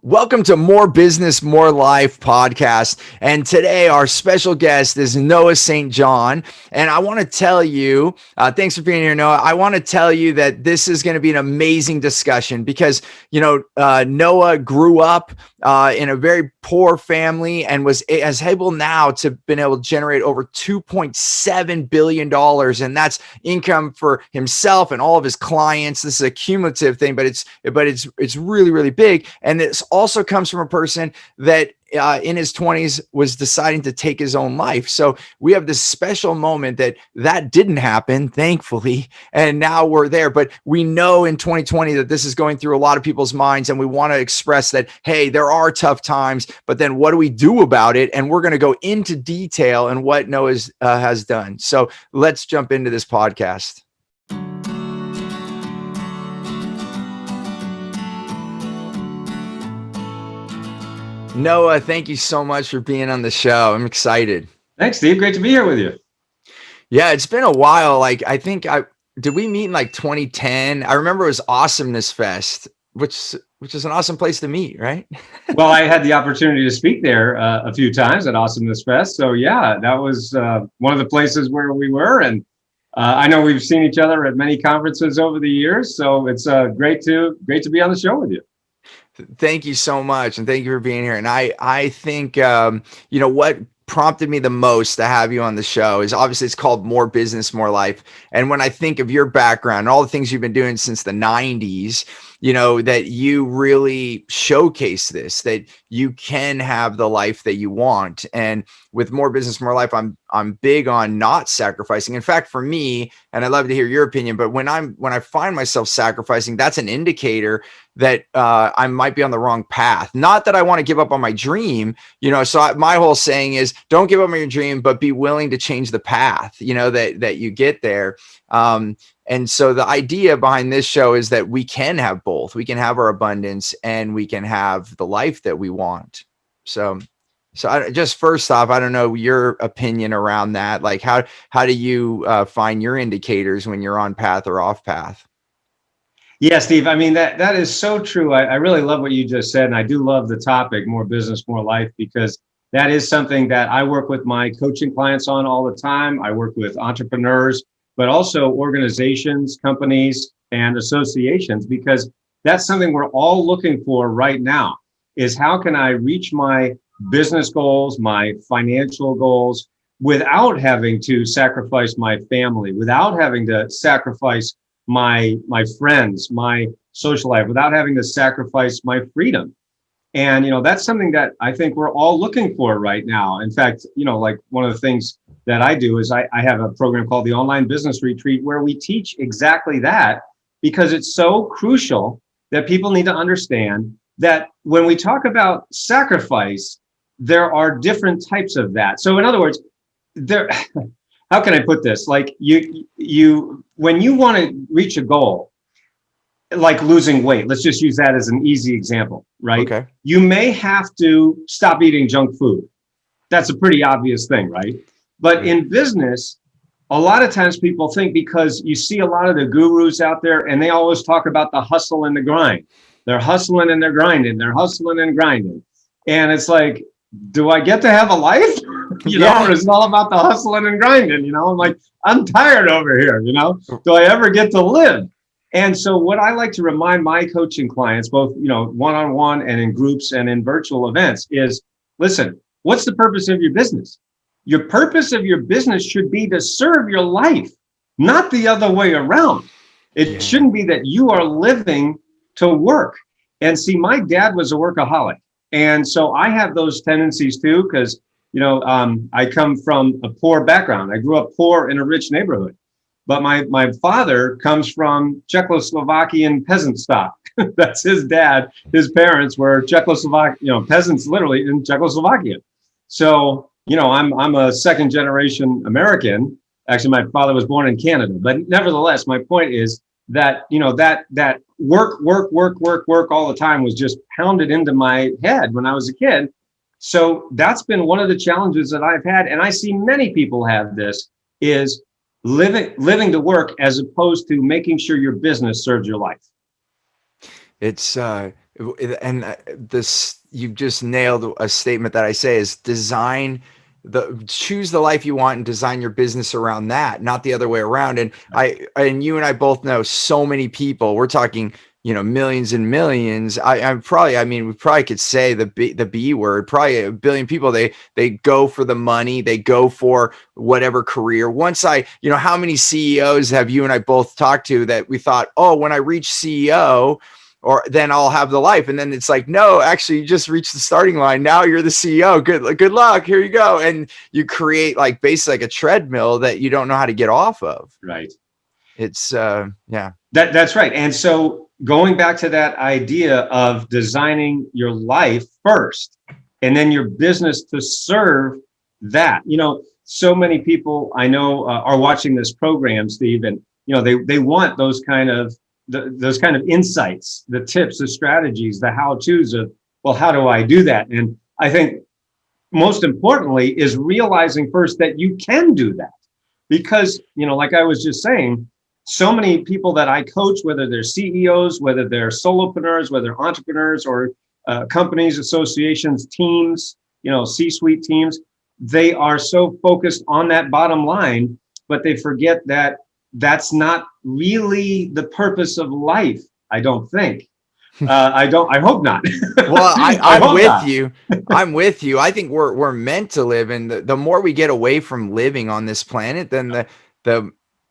Welcome to More Business, More Life podcast. And today our special guest is Noah St. John. And I want to tell you, thanks for being here, Noah. I want to tell you that this is going to be an amazing discussion because, Noah grew up in a very poor family and has able now to been able to generate over $2.7 billion. And that's income for himself and all of his clients. This is a cumulative thing, but it's really, really big. And it's also comes from a person that in his 20s was deciding to take his own life. So we have this special moment that didn't happen, thankfully, and now we're there. But we know in 2020 that this is going through a lot of people's minds, and we want to express that, hey, there are tough times, but then what do we do about it? And we're going to go into detail in what Noah has done. So let's jump into this podcast. Noah, thank you so much for being on the show. I'm excited. Thanks, Steve. Great to be here with you. Yeah, it's been a while. Did we meet in 2010? I remember it was Awesomeness Fest, which is an awesome place to meet, right? Well, I had the opportunity to speak there a few times at Awesomeness Fest. So yeah, that was one of the places where we were. And I know we've seen each other at many conferences over the years. So it's great to be on the show with you. Thank you so much. And thank you for being here. And I think, what prompted me the most to have you on the show is obviously it's called More Business, More Life. And when I think of your background, all the things you've been doing since the 90s, that you really showcase this, that you can have the life that you want. And with More Business, More Life, I'm big on not sacrificing. In fact, for me, and I'd love to hear your opinion, but when I find myself sacrificing, that's an indicator that I might be on the wrong path. Not that I want to give up on my dream, so my whole saying is don't give up on your dream, but be willing to change the path, that you get there. And so the idea behind this show is that we can have both. We can have our abundance and we can have the life that we want. So just first off, I don't know your opinion around that. Like how do you find your indicators when you're on path or off path? Yeah, Steve, I mean, that is so true. I really love what you just said. And I do love the topic, More Business, More Life, because that is something that I work with my coaching clients on all the time. I work with entrepreneurs, but also organizations, companies, and associations, because that's something we're all looking for right now is how can I reach my business goals, my financial goals, without having to sacrifice my family, without having to sacrifice my friends, my social life, without having to sacrifice my freedom. And, that's something that I think we're all looking for right now. In fact, like one of the things that I do is I have a program called the Online Business Retreat where we teach exactly that, because it's so crucial that people need to understand that when we talk about sacrifice, there are different types of that. So in other words, how can I put this? Like you when you want to reach a goal, like losing weight, let's just use that as an easy example, right? Okay. You may have to stop eating junk food. That's a pretty obvious thing, right? But in business, a lot of times people think, because you see a lot of the gurus out there and they always talk about the hustle and the grind. They're hustling and they're grinding. They're hustling and grinding. And it's like, do I get to have a life? Or it's all about the hustling and grinding, I'm like, I'm tired over here, do I ever get to live? And so what I like to remind my coaching clients, both, one-on-one and in groups and in virtual events is, listen, what's the purpose of your business? Your purpose of your business should be to serve your life, not the other way around. It shouldn't be that you are living to work. And see, my dad was a workaholic. And so I have those tendencies too, because I come from a poor background. I grew up poor in a rich neighborhood, but my father comes from Czechoslovakian peasant stock. That's his dad. His parents were Czechoslovak, peasants literally in Czechoslovakia. So, I'm a second generation American. Actually, my father was born in Canada, but nevertheless, my point is that, that work all the time was just pounded into my head when I was a kid. So that's been one of the challenges that I've had. And I see many people have this, is living to work as opposed to making sure your business serves your life. It's And this, you just nailed a statement that I say is choose the life you want and design your business around that, not the other way around. And you and I both know so many people, we're talking, millions and millions. I mean, we probably could say the B word, probably a billion people. They go for the money, they go for whatever career. How many CEOs have you and I both talked to that we thought, oh, when I reach CEO, or then I'll have the life. And then it's like, no, actually you just reached the starting line. Now you're the CEO. Good luck. Here you go. And you create like basically like a treadmill that you don't know how to get off of. Right. It's yeah. That's right. And so going back to that idea of designing your life first and then your business to serve that, so many people I know are watching this program, Steve, and they want those kind of insights, the tips, the strategies, the how-tos of, well, how do I do that? And I think most importantly is realizing first that you can do that, because like I was just saying, so many people that I coach, whether they're CEOs, whether they're solopreneurs, whether they're entrepreneurs or companies, associations, teams, C-suite teams, they are so focused on that bottom line, but they forget that that's not really the purpose of life. I don't think. I hope not. Well, I'm with you. I'm with you. I think we're meant to live, and the more we get away from living on this planet, then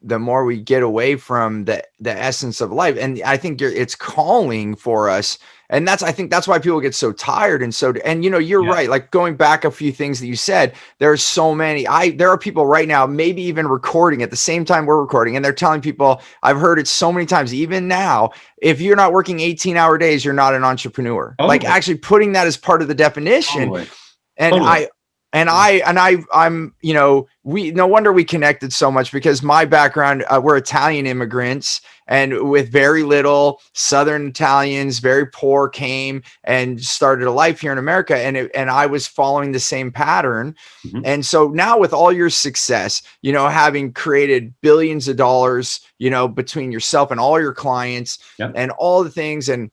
the more we get away from the essence of life. And I think it's calling for us. And I think that's why people get so tired. And you're right. Like going back a few things that you said, there's so many, there are people right now, maybe even recording at the same time we're recording. And they're telling people, I've heard it so many times, even now, if you're not working 18-hour days, you're not an entrepreneur. Totally. Like actually putting that as part of the definition. Totally. And Totally. I'm, no wonder we connected so much, because my background, we're Italian immigrants, and with very little, Southern Italians, very poor, came and started a life here in America. And I was following the same pattern. Mm-hmm. And so now with all your success, having created billions of dollars, between yourself and all your clients and all the things, and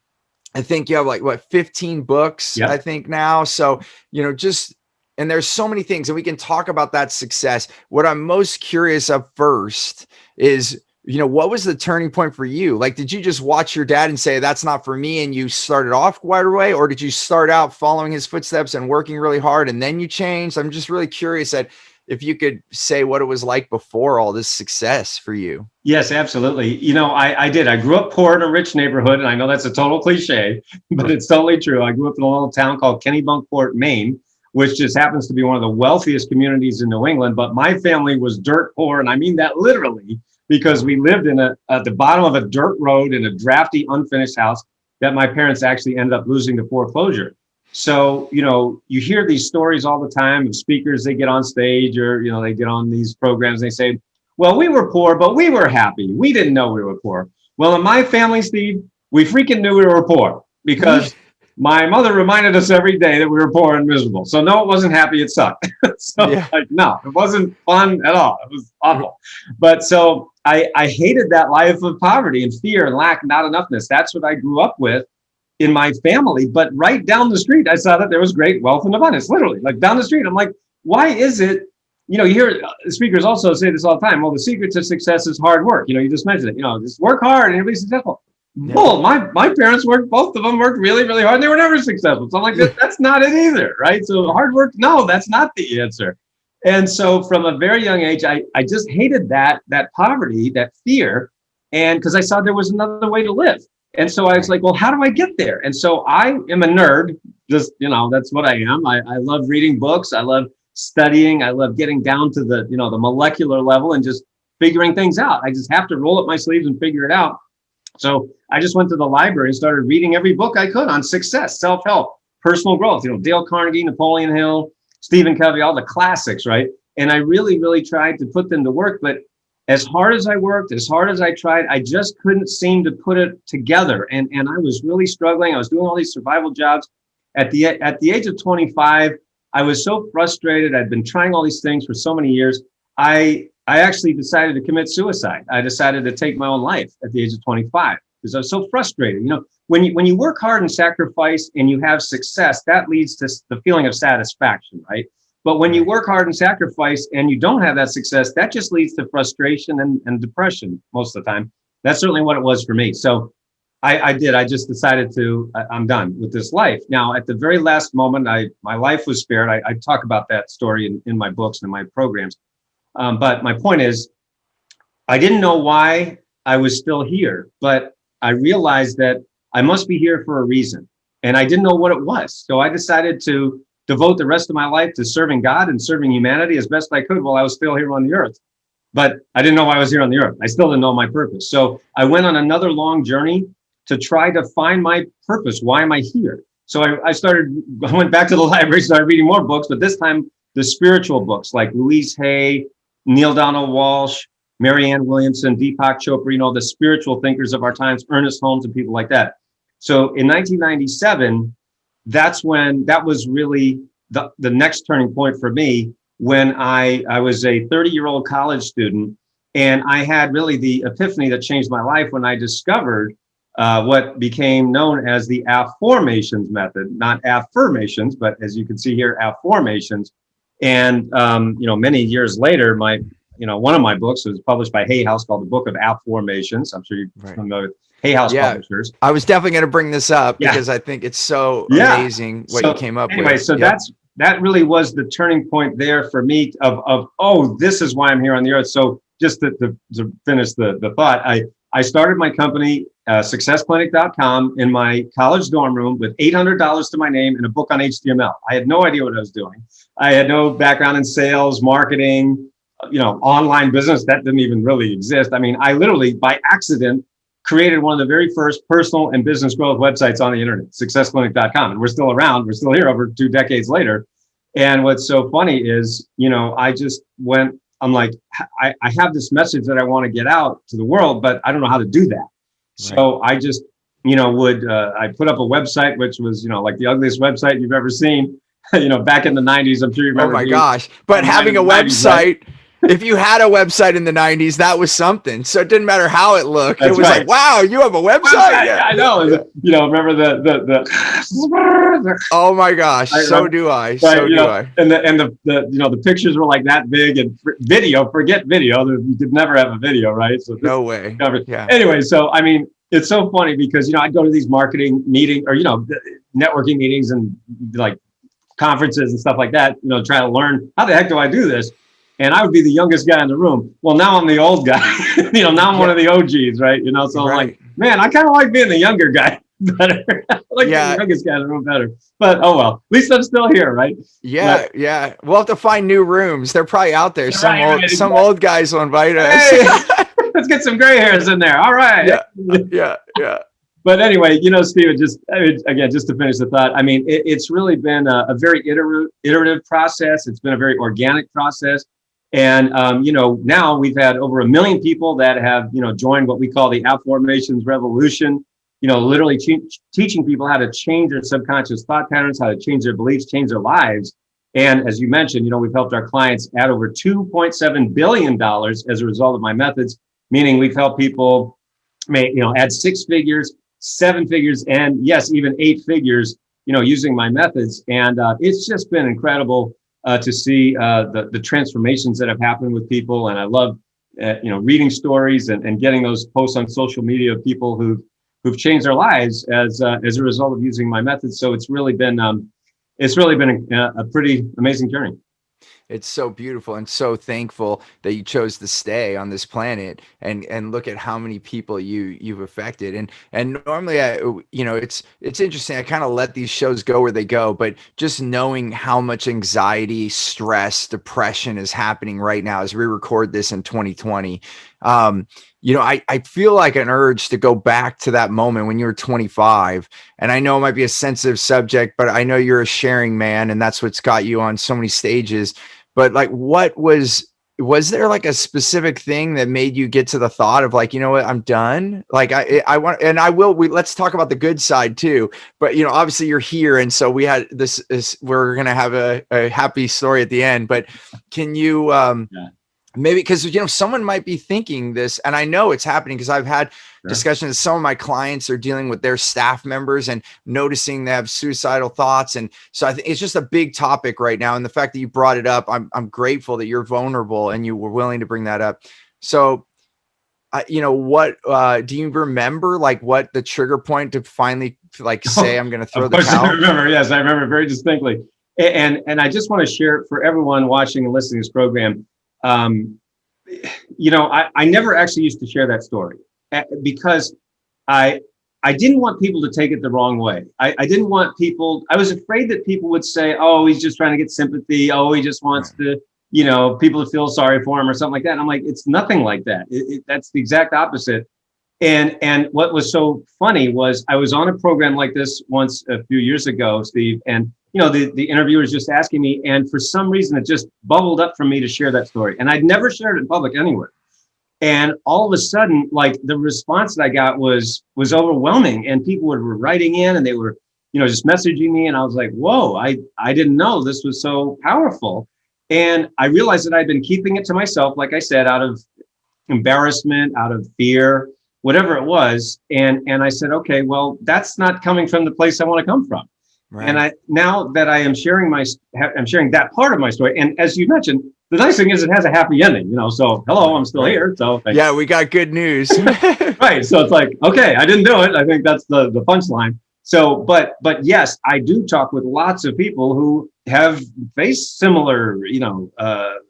I think you have like 15 books, I think now. So, and there's so many things, and we can talk about that success. What I'm most curious of first is, what was the turning point for you? Like, did you just watch your dad and say, that's not for me, and you started off right away? Or did you start out following his footsteps and working really hard and then you changed? I'm just really curious that if you could say what it was like before all this success for you. Yes, absolutely. I did. I grew up poor in a rich neighborhood, and I know that's a total cliche, but it's totally true. I grew up in a little town called Kennebunkport, Maine, which just happens to be one of the wealthiest communities in New England. But my family was dirt poor, and I mean that literally, because we lived at the bottom of a dirt road in a drafty, unfinished house that my parents actually ended up losing to foreclosure. So, you hear these stories all the time of speakers, they get on stage or, they get on these programs, and they say, well, we were poor, but we were happy. We didn't know we were poor. Well, in my family, Steve, we freaking knew we were poor, because my mother reminded us every day that we were poor and miserable. So no, it wasn't happy, it sucked. No, it wasn't fun at all. It was awful. But so I hated that life of poverty and fear and lack, not enoughness. That's what I grew up with in my family. But right down the street, I saw that there was great wealth and abundance, literally, like down the street. I'm like, why is it? You hear speakers also say this all the time. Well, the secret to success is hard work. You just mentioned it, just work hard and everybody's successful. Yeah. Well, my parents worked, both of them worked really, really hard, and they were never successful. So I'm like, that's not it either, right? So hard work, no, that's not the answer. And so from a very young age, I just hated that poverty, that fear, and because I saw there was another way to live. And so I was like, well, how do I get there? And so I am a nerd, just, that's what I am. I love reading books. I love studying. I love getting down to the molecular level and just figuring things out. I just have to roll up my sleeves and figure it out. So I just went to the library and started reading every book I could on success, self-help, personal growth, Dale Carnegie, Napoleon Hill, Stephen Covey, all the classics, right? And I really, really tried to put them to work. But as hard as I worked, as hard as I tried, I just couldn't seem to put it together. And I was really struggling. I was doing all these survival jobs. At the age of 25, I was so frustrated. I'd been trying all these things for so many years. I actually decided to commit suicide. I decided to take my own life at the age of 25. because I was so frustrated. When you work hard and sacrifice and you have success, that leads to the feeling of satisfaction, right? But when you work hard and sacrifice and you don't have that success, that just leads to frustration and depression most of the time. That's certainly what it was for me. So I just decided I'm done with this life. Now, at the very last moment, my life was spared. I talk about that story in my books and in my programs. But my point is, I didn't know why I was still here, but I realized that I must be here for a reason. And I didn't know what it was. So I decided to devote the rest of my life to serving God and serving humanity as best I could while I was still here on the earth. But I didn't know why I was here on the earth. I still didn't know my purpose. So I went on another long journey to try to find my purpose. Why am I here? So I went back to the library, started reading more books, but this time the spiritual books like Louise Hay, Neil Donald Walsh, Marianne Williamson, Deepak Chopra, the spiritual thinkers of our times, Ernest Holmes and people like that. So in 1997, that was really the next turning point for me, when I was a 30-year-old college student, and I had really the epiphany that changed my life when I discovered what became known as the AFFORMATIONS method, not affirmations, but as you can see here, AFFORMATIONS. And many years later, one of my books was published by Hay House called The Book of AFFORMATIONS. I'm sure you're familiar with Hay House publishers. I was definitely going to bring this up because I think it's so amazing what you came up with. So that really was the turning point there for me of this is why I'm here on the earth. So just to finish the thought, I started my company, successclinic.com, in my college dorm room with $800 to my name and a book on HTML. I had no idea what I was doing. I had no background in sales, marketing, online business. That didn't even really exist. I mean, I literally by accident created one of the very first personal and business growth websites on the internet, successclinic.com. And we're still around. We're still here over 2 decades later. And what's so funny is, I just I'm like, I have this message that I want to get out to the world, but I don't know how to do that. Right. So I just, I put up a website, which was, like the ugliest website you've ever seen, back in the 90s. I'm sure you remember. Oh my gosh. But having a website, right? If you had a website in the 90s, that was something. So it didn't matter how it looked. That's it was right. Like, wow, you have a website? Yeah, I know. Remember the oh my gosh. So do I. So do I. And the pictures were like that big, and forget video. You could never have a video, right? So no way. Yeah. Anyway, so I mean, it's so funny because, I'd go to these marketing meetings or, networking meetings and like conferences and stuff like that, try to learn how the heck do I do this? And I would be the youngest guy in the room. Well, now I'm the old guy. Now I'm one of the OGs, right? So I'm like, man, I kind of like being the younger guy better. I like being the youngest guy in the room better. But oh well, at least I'm still here, right? Yeah, yeah. We'll have to find new rooms. They're probably out there. Some old guys will invite us. Hey, let's get some gray hairs in there. All right. Yeah. But anyway, Steven, just to finish the thought, I mean, it's really been a very iterative process. It's been a very organic process. And, now we've had over 1 million people that have, joined what we call the AFFORMATIONS revolution, literally teaching people how to change their subconscious thought patterns, how to change their beliefs, change their lives. And as you mentioned, we've helped our clients add over $2.7 billion as a result of my methods, meaning we've helped people add 6 figures, 7 figures, and yes, even 8 figures, using my methods. And it's just been incredible to see the transformations that have happened with people. And I love, reading stories and getting those posts on social media of people who've changed their lives as a result of using my methods. So it's really been a pretty amazing journey. It's so beautiful and so thankful that you chose to stay on this planet and look at how many people you've affected. And normally it's interesting. I kind of let these shows go where they go, but just knowing how much anxiety, stress, depression is happening right now as we record this in 2020. I feel like an urge to go back to that moment when you were 25. And I know it might be a sensitive subject, but I know you're a sharing man, and that's what's got you on so many stages. But like, was there like a specific thing that made you get to the thought of like, what, I'm done? Like I want, and let's talk about the good side too. But, obviously you're here. And so we had we're going to have a happy story at the end, but can you, maybe because, someone might be thinking this, and I know it's happening because I've had discussions. Some of my clients are dealing with their staff members and noticing they have suicidal thoughts. And so I think it's just a big topic right now. And the fact that you brought it up, I'm grateful that you're vulnerable and you were willing to bring that up. So, what do you remember, like what the trigger point to finally say, I'm going to throw Of the course, towel? I remember. Yes, I remember very distinctly. And I just want to share for everyone watching and listening to this program. I never actually used to share that story because I didn't want people to take it the wrong way. I didn't want people. I was afraid that people would say, "Oh, he's just trying to get sympathy. Oh, he just wants to, people to feel sorry for him or something like that." And I'm like, it's nothing like that. That's the exact opposite. And what was so funny was I was on a program like this once a few years ago, Steve, and the interviewer was just asking me, and for some reason it just bubbled up from me to share that story. And I'd never shared it in public anywhere. And all of a sudden, like the response that I got was overwhelming, and people were writing in and they were, just messaging me. And I was like, whoa, I didn't know this was so powerful. And I realized that I'd been keeping it to myself, like I said, out of embarrassment, out of fear, whatever it was. And I said, okay, well, that's not coming from the place I want to come from. Right. And now that I am sharing I'm sharing that part of my story. And as you mentioned, the nice thing is it has a happy ending, so hello, I'm still here. So yeah, we got good news. Right. So it's like, okay, I didn't do it. I think that's the punchline. So, but yes, I do talk with lots of people who have faced similar,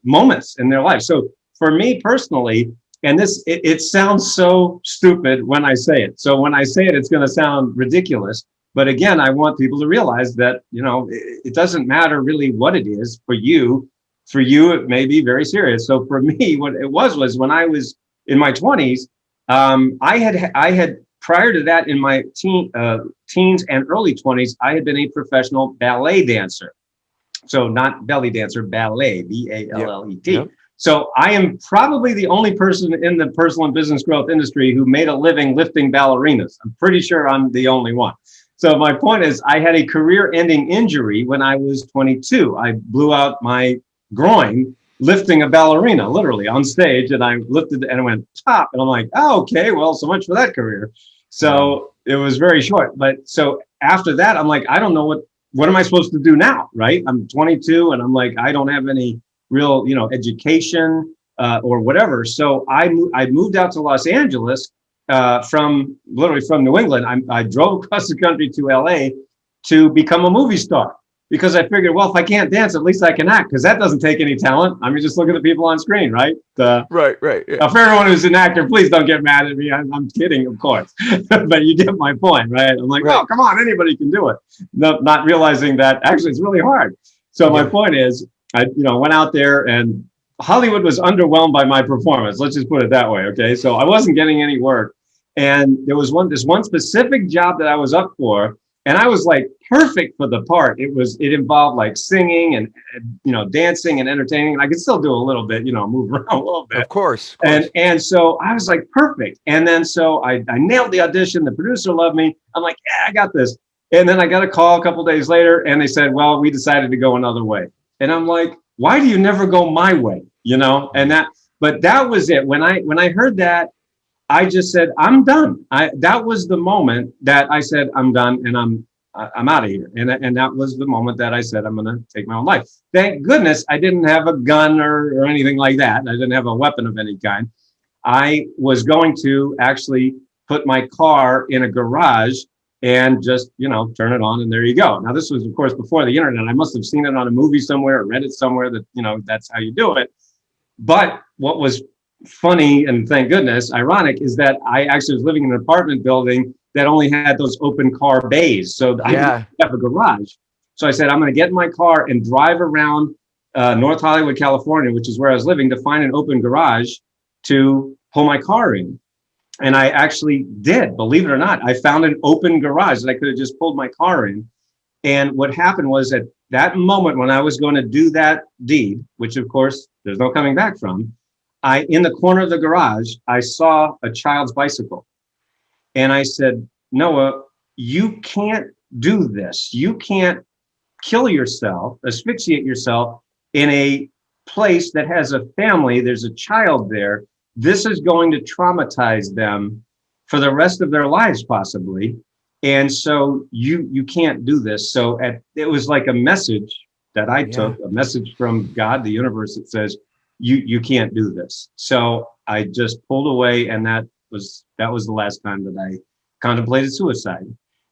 moments in their life. So for me personally, and it sounds so stupid when I say it. So when I say it, it's going to sound ridiculous. But again, I want people to realize that, it doesn't matter really what it is for you. For you, it may be very serious. So for me, what it was when I was in my 20s, I had prior to that in my teens and early 20s, I had been a professional ballet dancer. So not belly dancer, ballet, BALLET. Yep. So I am probably the only person in the personal and business growth industry who made a living lifting ballerinas. I'm pretty sure I'm the only one. So my point is, I had a career-ending injury when I was 22. I blew out my groin lifting a ballerina, literally on stage, and I lifted and it went top. And I'm like, oh, okay, well, so much for that career. So it was very short. But so after that, I'm like, I don't know what am I supposed to do now, right? I'm 22, and I'm like, I don't have any real, education or whatever. So I moved out to Los Angeles. From New England. I drove across the country to LA to become a movie star because I figured, well, if I can't dance, at least I can act, because that doesn't take any talent. I mean, just look at the people on screen, right? Right. Yeah. For everyone who's an actor, please don't get mad at me. I'm kidding, of course, but you get my point, right? I'm like, oh, come on, anybody can do it. No, not realizing that actually it's really hard. So my point is, I went out there and Hollywood was underwhelmed by my performance. Let's just put it that way. Okay. So I wasn't getting any work. And there was this one specific job that I was up for, and I was like perfect for the part. It involved like singing and dancing and entertaining. And I could still do a little bit, move around a little bit. Of course. And so I was like perfect. And then so I nailed the audition. The producer loved me. I'm like, yeah, I got this. And then I got a call a couple of days later, and they said, well, we decided to go another way. And I'm like, why do you never go my way? But that was it. When I heard that, I just said, I'm done. That was the moment that I said, I'm done, and I'm out of here. And that was the moment that I said, I'm going to take my own life. Thank goodness I didn't have a gun or anything like that. I didn't have a weapon of any kind. I was going to actually put my car in a garage and just, turn it on, and there you go. Now, this was, of course, before the internet. I must have seen it on a movie somewhere or read it somewhere that, that's how you do it. But what was funny, and thank goodness, ironic, is that I actually was living in an apartment building that only had those open car bays. So I didn't have a garage. So I said, I'm going to get in my car and drive around North Hollywood, California, which is where I was living, to find an open garage to pull my car in. And I actually did, believe it or not. I found an open garage that I could have just pulled my car in. And what happened was, at that moment when I was going to do that deed, which of course there's no coming back from, in the corner of the garage, I saw a child's bicycle. And I said, Noah, you can't do this. You can't kill yourself, asphyxiate yourself in a place that has a family, there's a child there, this is going to traumatize them for the rest of their lives, possibly. And so you can't do this. So it was like a message that I Yeah. took, a message from God, the universe, that says, you can't do this. So I just pulled away, and that was the last time that I contemplated suicide.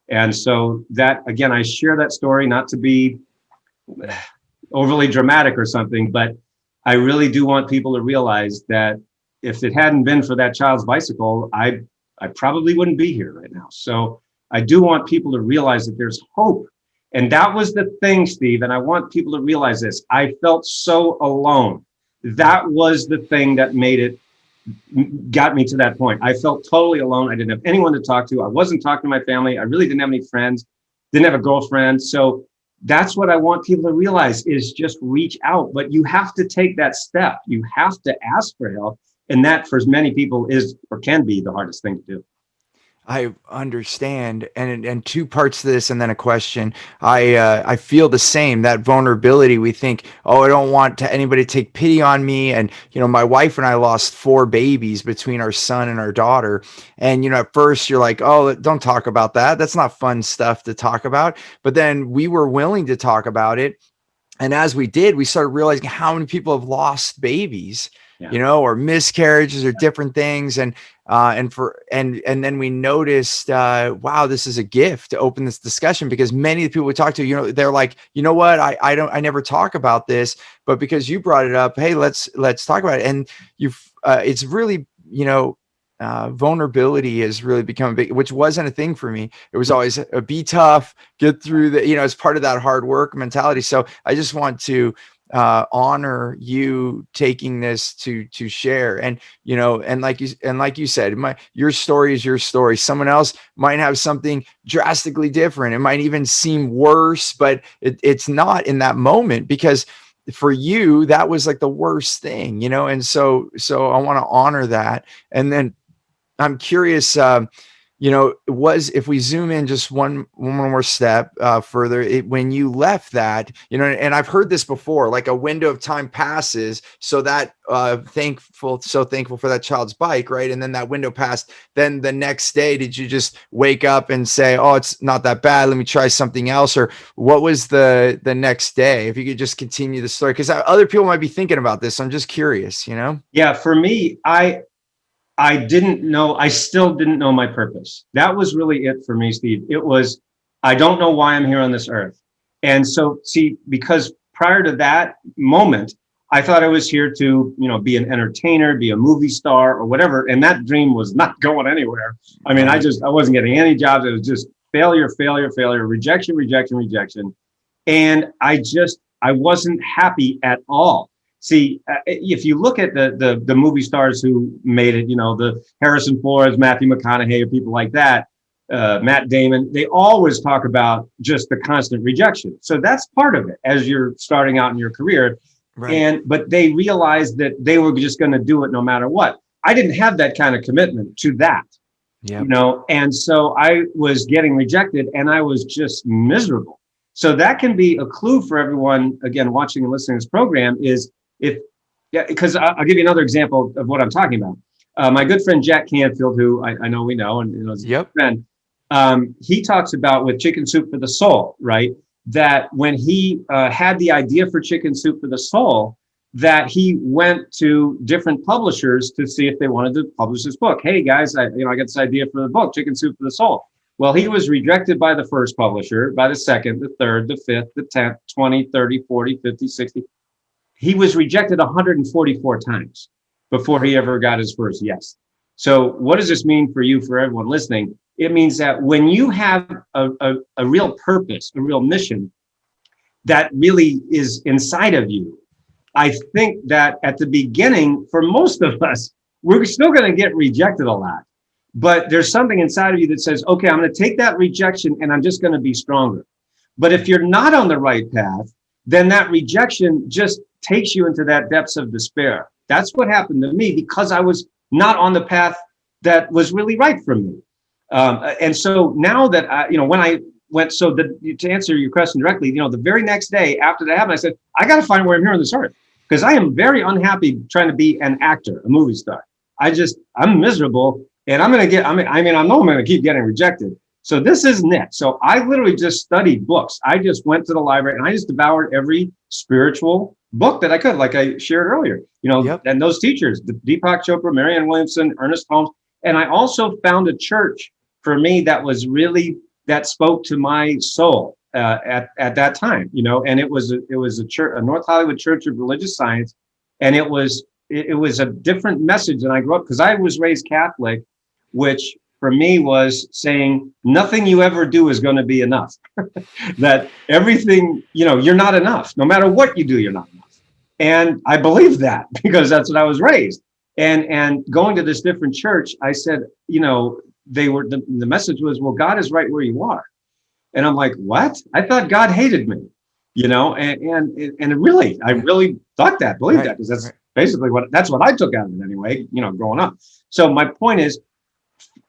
And so that, again, I share that story not to be overly dramatic or something, but I really do want people to realize that if it hadn't been for that child's bicycle, I probably wouldn't be here right now. So I do want people to realize that there's hope. And that was the thing, Steve. And I want people to realize this. I felt so alone. That was the thing that got me to that point. I felt totally alone. I didn't have anyone to talk to. I wasn't talking to my family. I really didn't have any friends, didn't have a girlfriend. So that's what I want people to realize, is just reach out. But you have to take that step. You have to ask for help. And that, for many people, is or can be the hardest thing to do. I understand, and two parts to this, and then a question. I feel the same. That vulnerability. We think, oh, I don't want anybody to take pity on me. And my wife and I lost 4 babies between our son and our daughter. And at first you're like, oh, don't talk about that. That's not fun stuff to talk about. But then we were willing to talk about it, and as we did, we started realizing how many people have lost babies, Yeah. or miscarriages or different things. And then we noticed, wow, this is a gift to open this discussion, because many of the people we talk to, they're like, what, I never talk about this, but because you brought it up, hey, let's talk about it. And it's really, vulnerability has really become a big, which wasn't a thing for me. It was always be tough, get through the, as part of that hard work mentality. So I just want to honor you taking this to share. And and like you said, your story is your story. Someone else might have something drastically different. It might even seem worse, but it's not in that moment, because for you that was like the worst thing. And so I want to honor that. And then I'm curious, if we zoom in just one more step further, when you left that, and I've heard this before, like a window of time passes, so that so thankful for that child's bike, right? And then that window passed. Then the next day, did you just wake up and say, oh, it's not that bad, let me try something else? Or what was the next day? If you could just continue the story, because other people might be thinking about this. So I'm just curious. Yeah, for me, I didn't know, I still didn't know my purpose. That was really it for me, Steve. It was, I don't know why I'm here on this earth. And so, see, because prior to that moment, I thought I was here to, be an entertainer, be a movie star or whatever. And that dream was not going anywhere. I mean, I wasn't getting any jobs. It was just failure, rejection, rejection, rejection. And I wasn't happy at all. See, if you look at the movie stars who made it, the Harrison Fords, Matthew McConaughey, or people like that, Matt Damon, they always talk about just the constant rejection. So that's part of it as you're starting out in your career. Right. But they realized that they were just going to do it no matter what. I didn't have that kind of commitment to that, Yep. and so I was getting rejected, and I was just miserable. So that can be a clue for everyone, again, watching and listening to this program, is because I'll give you another example of what I'm talking about. My good friend Jack Canfield, who I know we know, and is a friend, he talks about with Chicken Soup for the Soul, right? That when he had the idea for Chicken Soup for the Soul, that he went to different publishers to see if they wanted to publish this book. Hey guys, I got this idea for the book, Chicken Soup for the Soul. Well, he was rejected by the first publisher, by the second, the third, the fifth, the 10th, 20, 30, 40, 50, 60. He was rejected 144 times before he ever got his first yes. So what does this mean for you, for everyone listening? It means that when you have a real purpose, a real mission that really is inside of you, I think that at the beginning, for most of us, we're still going to get rejected a lot. But there's something inside of you that says, okay, I'm going to take that rejection and I'm just going to be stronger. But if you're not on the right path, then that rejection just takes you into that depths of despair. That's what happened to me, because I was not on the path that was really right for me. And so now that when I went, to answer your question directly, the very next day after that happened, I said, I got to find where I'm here on this earth. because I am very unhappy trying to be an actor, a movie star. I'm miserable, and I know I'm going to keep getting rejected. So this isn't it. So I literally just studied books. I just went to the library and I just devoured every spiritual book that I could, like I shared earlier, Yep. and those teachers, Deepak Chopra, Marianne Williamson, Ernest Holmes. And I also found a church for me that spoke to my soul at that time, and it was a church, a North Hollywood Church of Religious Science. And it was a different message than I grew up, because I was raised Catholic, which for me was saying nothing you ever do is going to be enough. That everything, you're not enough. No matter what you do, you're not enough. And I believed that because that's what I was raised. And going to this different church, I said, the message was, well, God is right where you are. And I'm like, what? I thought God hated me, and I really thought that, believed that, because that's basically that's what I took out of it anyway, growing up. So my point is,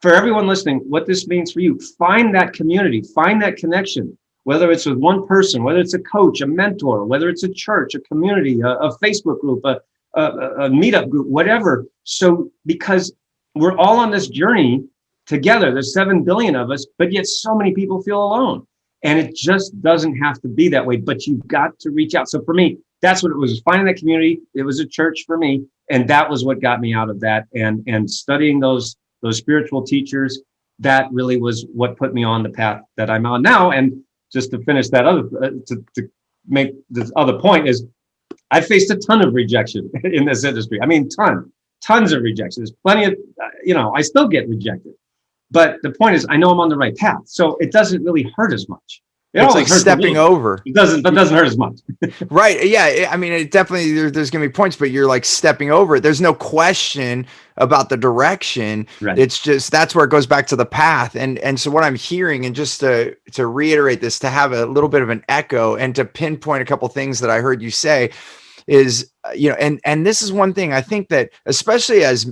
for everyone listening, what this means for you, find that community, find that connection, whether it's with one person, whether it's a coach, a mentor, whether it's a church, a community, a Facebook group, a meetup group, whatever. So, because we're all on this journey together, there's 7 billion of us, but yet so many people feel alone. And it just doesn't have to be that way, but you've got to reach out. So for me, that's what it was, finding that community. It was a church for me. And that was what got me out of that. And studying those spiritual teachers, that really was what put me on the path that I'm on now. And just to finish that to make this other point is, I faced a ton of rejection in this industry. I mean, tons of rejection. There's plenty of, I still get rejected. But the point is, I know I'm on the right path. So it doesn't really hurt as much. It's like stepping over. It doesn't hurt as much. Right. Yeah. I mean, it definitely, there's going to be points, but you're like stepping over it. There's no question about the direction. Right. It's just, that's where it goes back to the path. And so what I'm hearing, and just to reiterate this, to have a little bit of an echo and to pinpoint a couple things that I heard you say is, and this is one thing I think that, especially as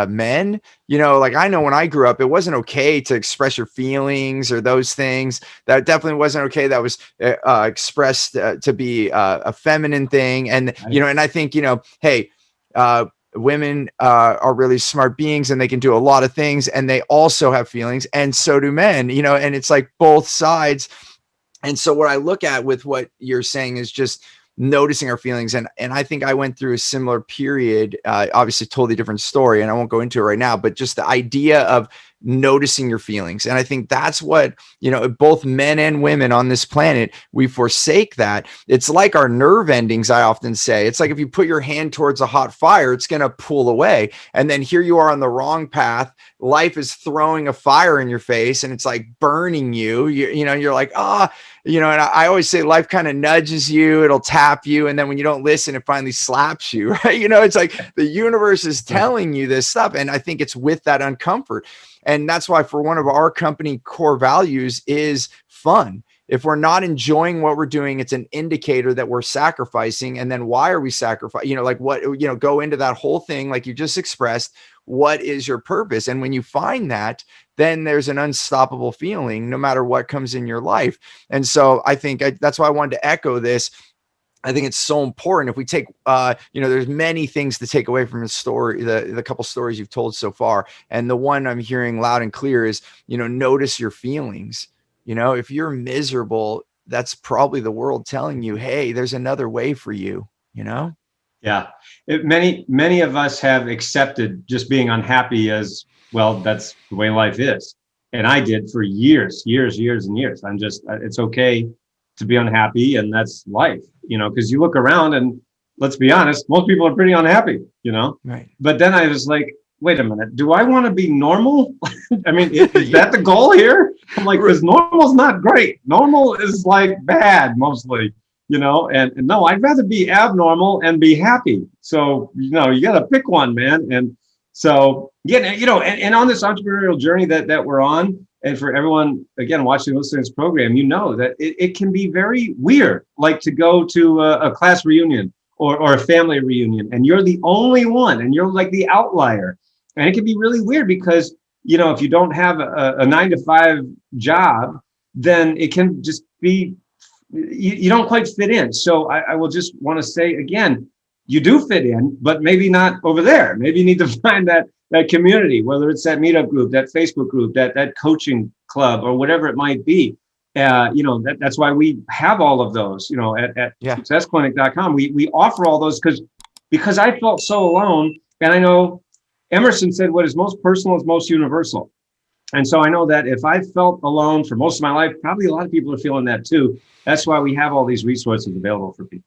men, like I know when I grew up, it wasn't okay to express your feelings or those things. That definitely wasn't okay. That was expressed to be a feminine thing. And, and I think, hey, women are really smart beings, and they can do a lot of things, and they also have feelings, and so do men, and it's like both sides. And so what I look at with what you're saying is just noticing our feelings. And I think I went through a similar period, obviously totally different story, and I won't go into it right now, but just the idea of noticing your feelings. And I think that's what, both men and women on this planet, we forsake that. It's like our nerve endings. I often say, it's like if you put your hand towards a hot fire, it's going to pull away. And then here you are on the wrong path. Life is throwing a fire in your face, and it's like burning you. You're like, and I always say life kind of nudges you, it'll tap you. And then when you don't listen, it finally slaps you, right? It's like the universe is telling you this stuff. And I think it's with that uncomfort. And that's why for one of our company core values is fun. If we're not enjoying what we're doing, it's an indicator that we're sacrificing. And then why are we sacrificing? Like what, go into that whole thing, like you just expressed, what is your purpose? And when you find that, then there's an unstoppable feeling no matter what comes in your life. And so I think that's why I wanted to echo this. I think it's so important. If we take, there's many things to take away from the story, the couple stories you've told so far. And the one I'm hearing loud and clear is, notice your feelings. If you're miserable, that's probably the world telling you, hey, there's another way for you, Yeah. Many of us have accepted just being unhappy as, well, that's the way life is. And I did for years and years. It's okay to be unhappy, and that's life, because you look around and, let's be honest, most people are pretty unhappy, Right. But then I was like, wait a minute, do I want to be normal? I mean, is that the goal here? I'm like, because normal's not great. Normal is like bad mostly, and no, I'd rather be abnormal and be happy. So, you got to pick one, man. And so, and on this entrepreneurial journey that we're on, and for everyone, again, watching, listening to this program, that it can be very weird, like to go to a class reunion or a family reunion, and you're the only one, and you're like the outlier. And it can be really weird because, if you don't have a 9-to-5 job, then it can just be, you don't quite fit in. So I will just want to say again, you do fit in, but maybe not over there. Maybe you need to find that community, whether it's that meetup group, that Facebook group, that coaching club, or whatever it might be. That's why we have all of those, at Yeah. successclinic.com. We offer all those because I felt so alone. And I know Emerson said what is most personal is most universal. And so I know that if I felt alone for most of my life, probably a lot of people are feeling that too. That's why we have all these resources available for people.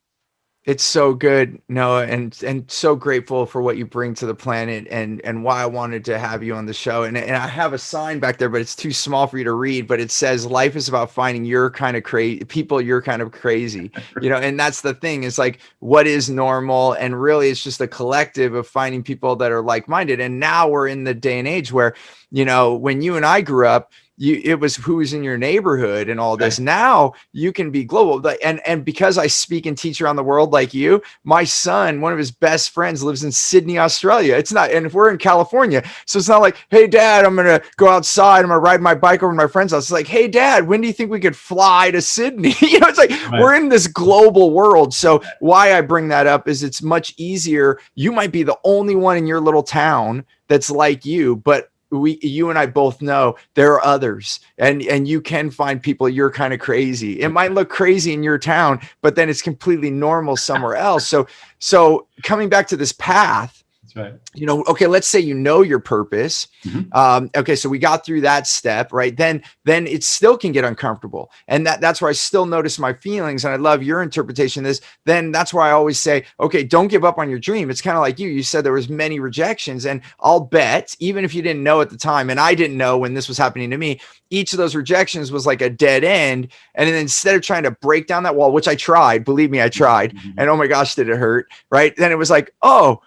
It's so good, Noah, and so grateful for what you bring to the planet, and why I wanted to have you on the show. And I have a sign back there, but it's too small for you to read. But it says, "Life is about finding your kind of crazy people, your kind of crazy." And that's the thing. Is like, what is normal, and really, it's just a collective of finding people that are like-minded. And now we're in the day and age where, when you and I grew up, it was who was in your neighborhood and all this. Right. Now you can be global. And because I speak and teach around the world like you, my son, one of his best friends, lives in Sydney, Australia. It's not, and if we're in California, so it's not like, hey, Dad, I'm going to go outside. I'm going to ride my bike over to my friend's house. It's like, hey, Dad, when do you think we could fly to Sydney? It's like, right. We're in this global world. So why I bring that up is it's much easier. You might be the only one in your little town that's like you, but you and I both know there are others, and you can find people you're kind of crazy. It might look crazy in your town, but then it's completely normal somewhere else. So coming back to this path, that's right. Okay, let's say your purpose. Mm-hmm. Okay, so we got through that step, right? Then it still can get uncomfortable. And that's where I still notice my feelings. And I love your interpretation of this. Then that's why I always say, okay, don't give up on your dream. It's kind of like you said there was many rejections. And I'll bet, even if you didn't know at the time, and I didn't know when this was happening to me, each of those rejections was like a dead end. And then instead of trying to break down that wall, which I tried, believe me, I tried. Mm-hmm. And oh my gosh, did it hurt, right? Then it was like, oh,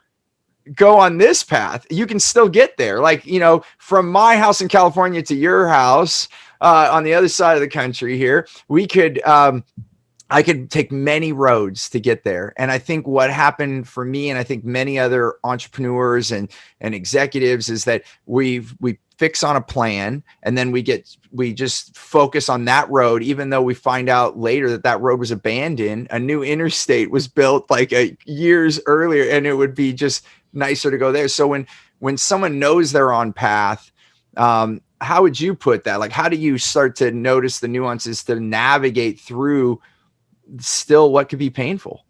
go on this path, you can still get there. Like, from my house in California to your house on the other side of the country here, we could, I could take many roads to get there. And I think what happened for me, and I think many other entrepreneurs and executives, is that we fix on a plan, and then we just focus on that road, even though we find out later that road was abandoned. A new interstate was built like years earlier, and it would be just nicer to go there. So when someone knows they're on path, how would you put that? Like, how do you start to notice the nuances to navigate through still what could be painful?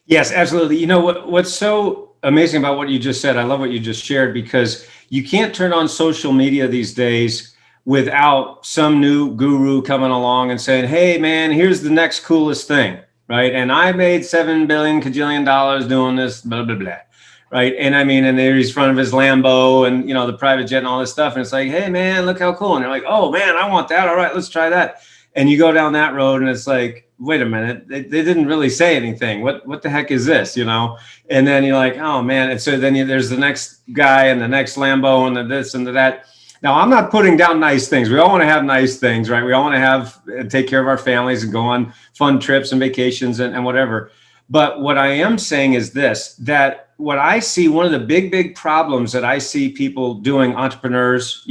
Yes, absolutely. What's so amazing about what you just said, I love what you just shared, because you can't turn on social media these days without some new guru coming along and saying, hey man, here's the next coolest thing, right? And I made $7 billion kajillion doing this, blah, blah, blah. Right. And I mean, and there he's in front of his Lambo and, the private jet and all this stuff. And it's like, hey, man, look how cool. And they're like, oh, man, I want that. All right, let's try that. And you go down that road and it's like, wait a minute, they didn't really say anything. What the heck is this, And then you're like, oh, man. And so then there's the next guy and the next Lambo and the this and the that. Now, I'm not putting down nice things. We all want to have nice things, right? We all want to take care of our families and go on fun trips and vacations and whatever. But what I am saying is this, that what I see, one of the big problems that I see people doing, entrepreneurs,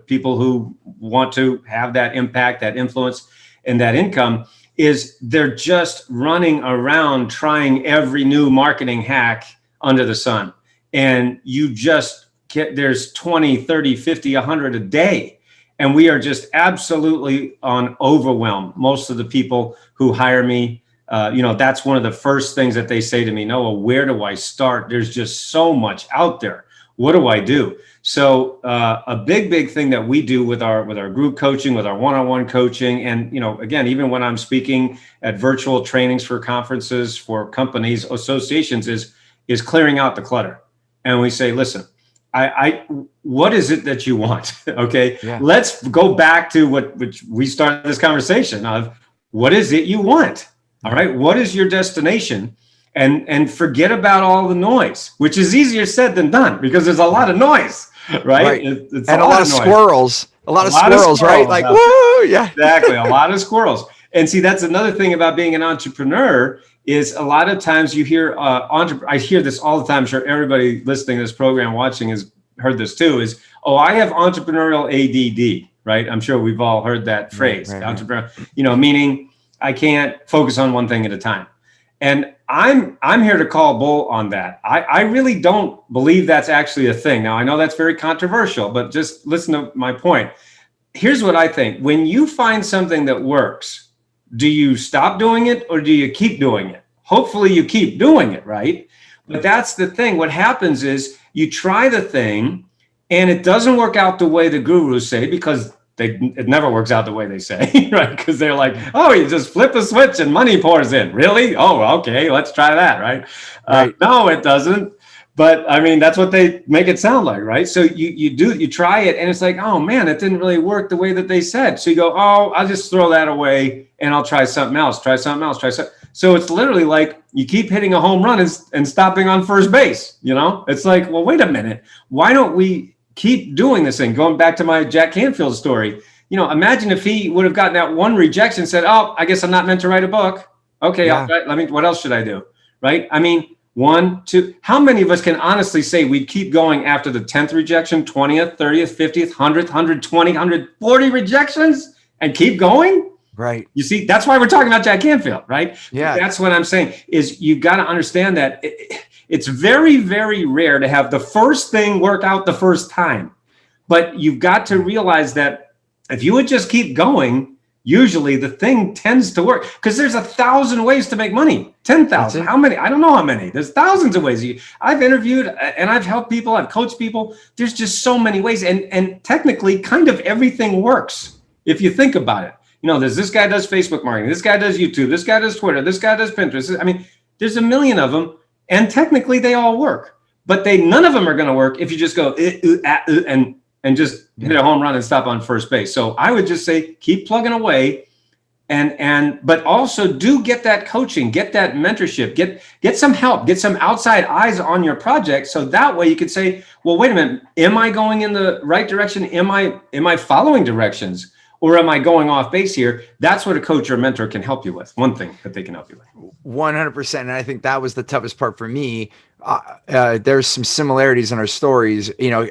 people who want to have that impact, that influence, and that income, is they're just running around trying every new marketing hack under the sun. And there's 20, 30, 50, 100 a day. And we are just absolutely on overwhelm. Most of the people who hire me, that's one of the first things that they say to me, Noah, where do I start? There's just so much out there. What do I do? So a big thing that we do with our group coaching, with our one-on-one coaching, and, again, even when I'm speaking at virtual trainings for conferences, for companies, associations, is clearing out the clutter. And we say, listen, what is it that you want? Okay, yeah. Let's go back to which we started this conversation of, what is it you want? All right. What is your destination? And forget about all the noise, which is easier said than done, because there's a lot of noise, right? It's and a lot of squirrels. A lot of squirrels, right? Like, woo, yeah. Exactly. A lot of squirrels. And see, that's another thing about being an entrepreneur, is a lot of times you hear, I hear this all the time. I'm sure everybody listening to this program, watching, has heard this too, is, oh, I have entrepreneurial ADD, right? I'm sure we've all heard that phrase, entrepreneur, meaning I can't focus on one thing at a time. And I'm here to call bull on that. I really don't believe that's actually a thing. Now I know that's very controversial, but just listen to my point. Here's what I think. When you find something that works, do you stop doing it or do you keep doing it? Hopefully you keep doing it, right? But that's the thing. What happens is you try the thing and it doesn't work out the way the gurus say, because it never works out the way they say, right? Because they're like, oh, you just flip a switch and money pours in. Really? Oh, okay, let's try that, right? Right. No, it doesn't. But I mean, that's what they make it sound like, right? So you try it and it's like, oh man, it didn't really work the way that they said. So you go, oh, I'll just throw that away and I'll try something else, try something else, try something. So it's literally like you keep hitting a home run and stopping on first base. You know, it's like, well, wait a minute. Why don't we keep doing this thing? Going back to my Jack Canfield story, you know, imagine if he would have gotten that one rejection and said, oh, I guess I'm not meant to write a book. Okay, Yeah. what else should I do? Right? I mean, 1, 2, how many of us can honestly say we'd keep going after the 10th rejection, 20th, 30th, 50th, 100th, 120, 140 rejections and keep going? Right. You see, that's why we're talking about Jack Canfield, right? Yeah. That's what I'm saying is you've got to understand that it's very, very rare to have the first thing work out the first time. But you've got to realize that if you would just keep going, usually the thing tends to work, because there's 1,000 ways to make money. 10,000. How many? I don't know how many. There's thousands of ways. I've interviewed and I've helped people. I've coached people. There's just so many ways. And technically kind of everything works if you think about it. You know, there's this guy does Facebook marketing. This guy does YouTube. This guy does Twitter. This guy does Pinterest. I mean, there's a million of them. And technically they all work. But none of them are going to work if you just go and just hit a home run and stop on first base. So I would just say keep plugging away, but also do get that coaching, get that mentorship, get some help, get some outside eyes on your project. So that way you could say, well, wait a minute, am I going in the right direction? Am I following directions? Or am I going off base here? That's what a coach or a mentor can help you with. One thing that they can help you with. 100%. And I think that was the toughest part for me. There's some similarities in our stories. You know,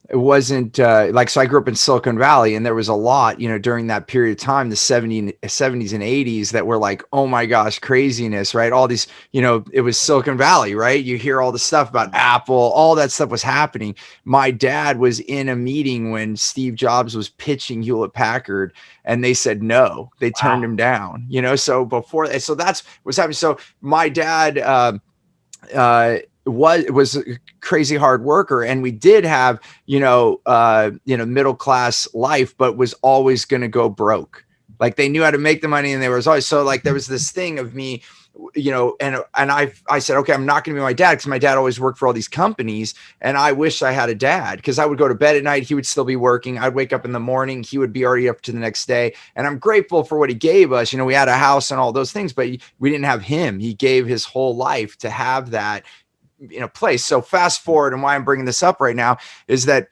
it wasn't so I grew up in Silicon Valley, and there was a lot, you know, during that period of time, the 70s and 80s, that were like, oh my gosh, craziness, right? All these, you know, it was Silicon Valley, right? You hear all the stuff about Apple, all that stuff was happening. My dad was in a meeting when Steve Jobs was pitching Hewlett Packard, and they said no, they turned him down, you know? So so that's what's happening. So my dad, was a crazy hard worker, and we did have, middle class life, but was always going to go broke. Like, they knew how to make the money, and there was always, so like there was this thing of me, you know, and I said, okay, I'm not going to be my dad, because my dad always worked for all these companies, and I wish I had a dad, because I would go to bed at night, he would still be working, I'd wake up in the morning, he would be already up to the next day, and I'm grateful for what he gave us. You know, we had a house and all those things, but we didn't have him. He gave his whole life to have that, you know, place. So fast forward, and why I'm bringing this up right now is that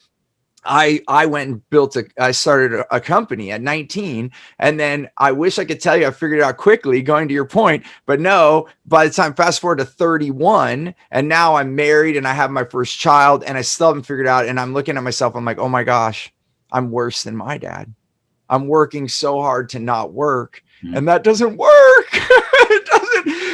I went and I started a company at 19. And then I wish I could tell you I figured it out quickly, going to your point, but no, by the time fast forward to 31, and now I'm married and I have my first child, and I still haven't figured it out. And I'm looking at myself, I'm like, oh my gosh, I'm worse than my dad. I'm working so hard to not work, and that doesn't work.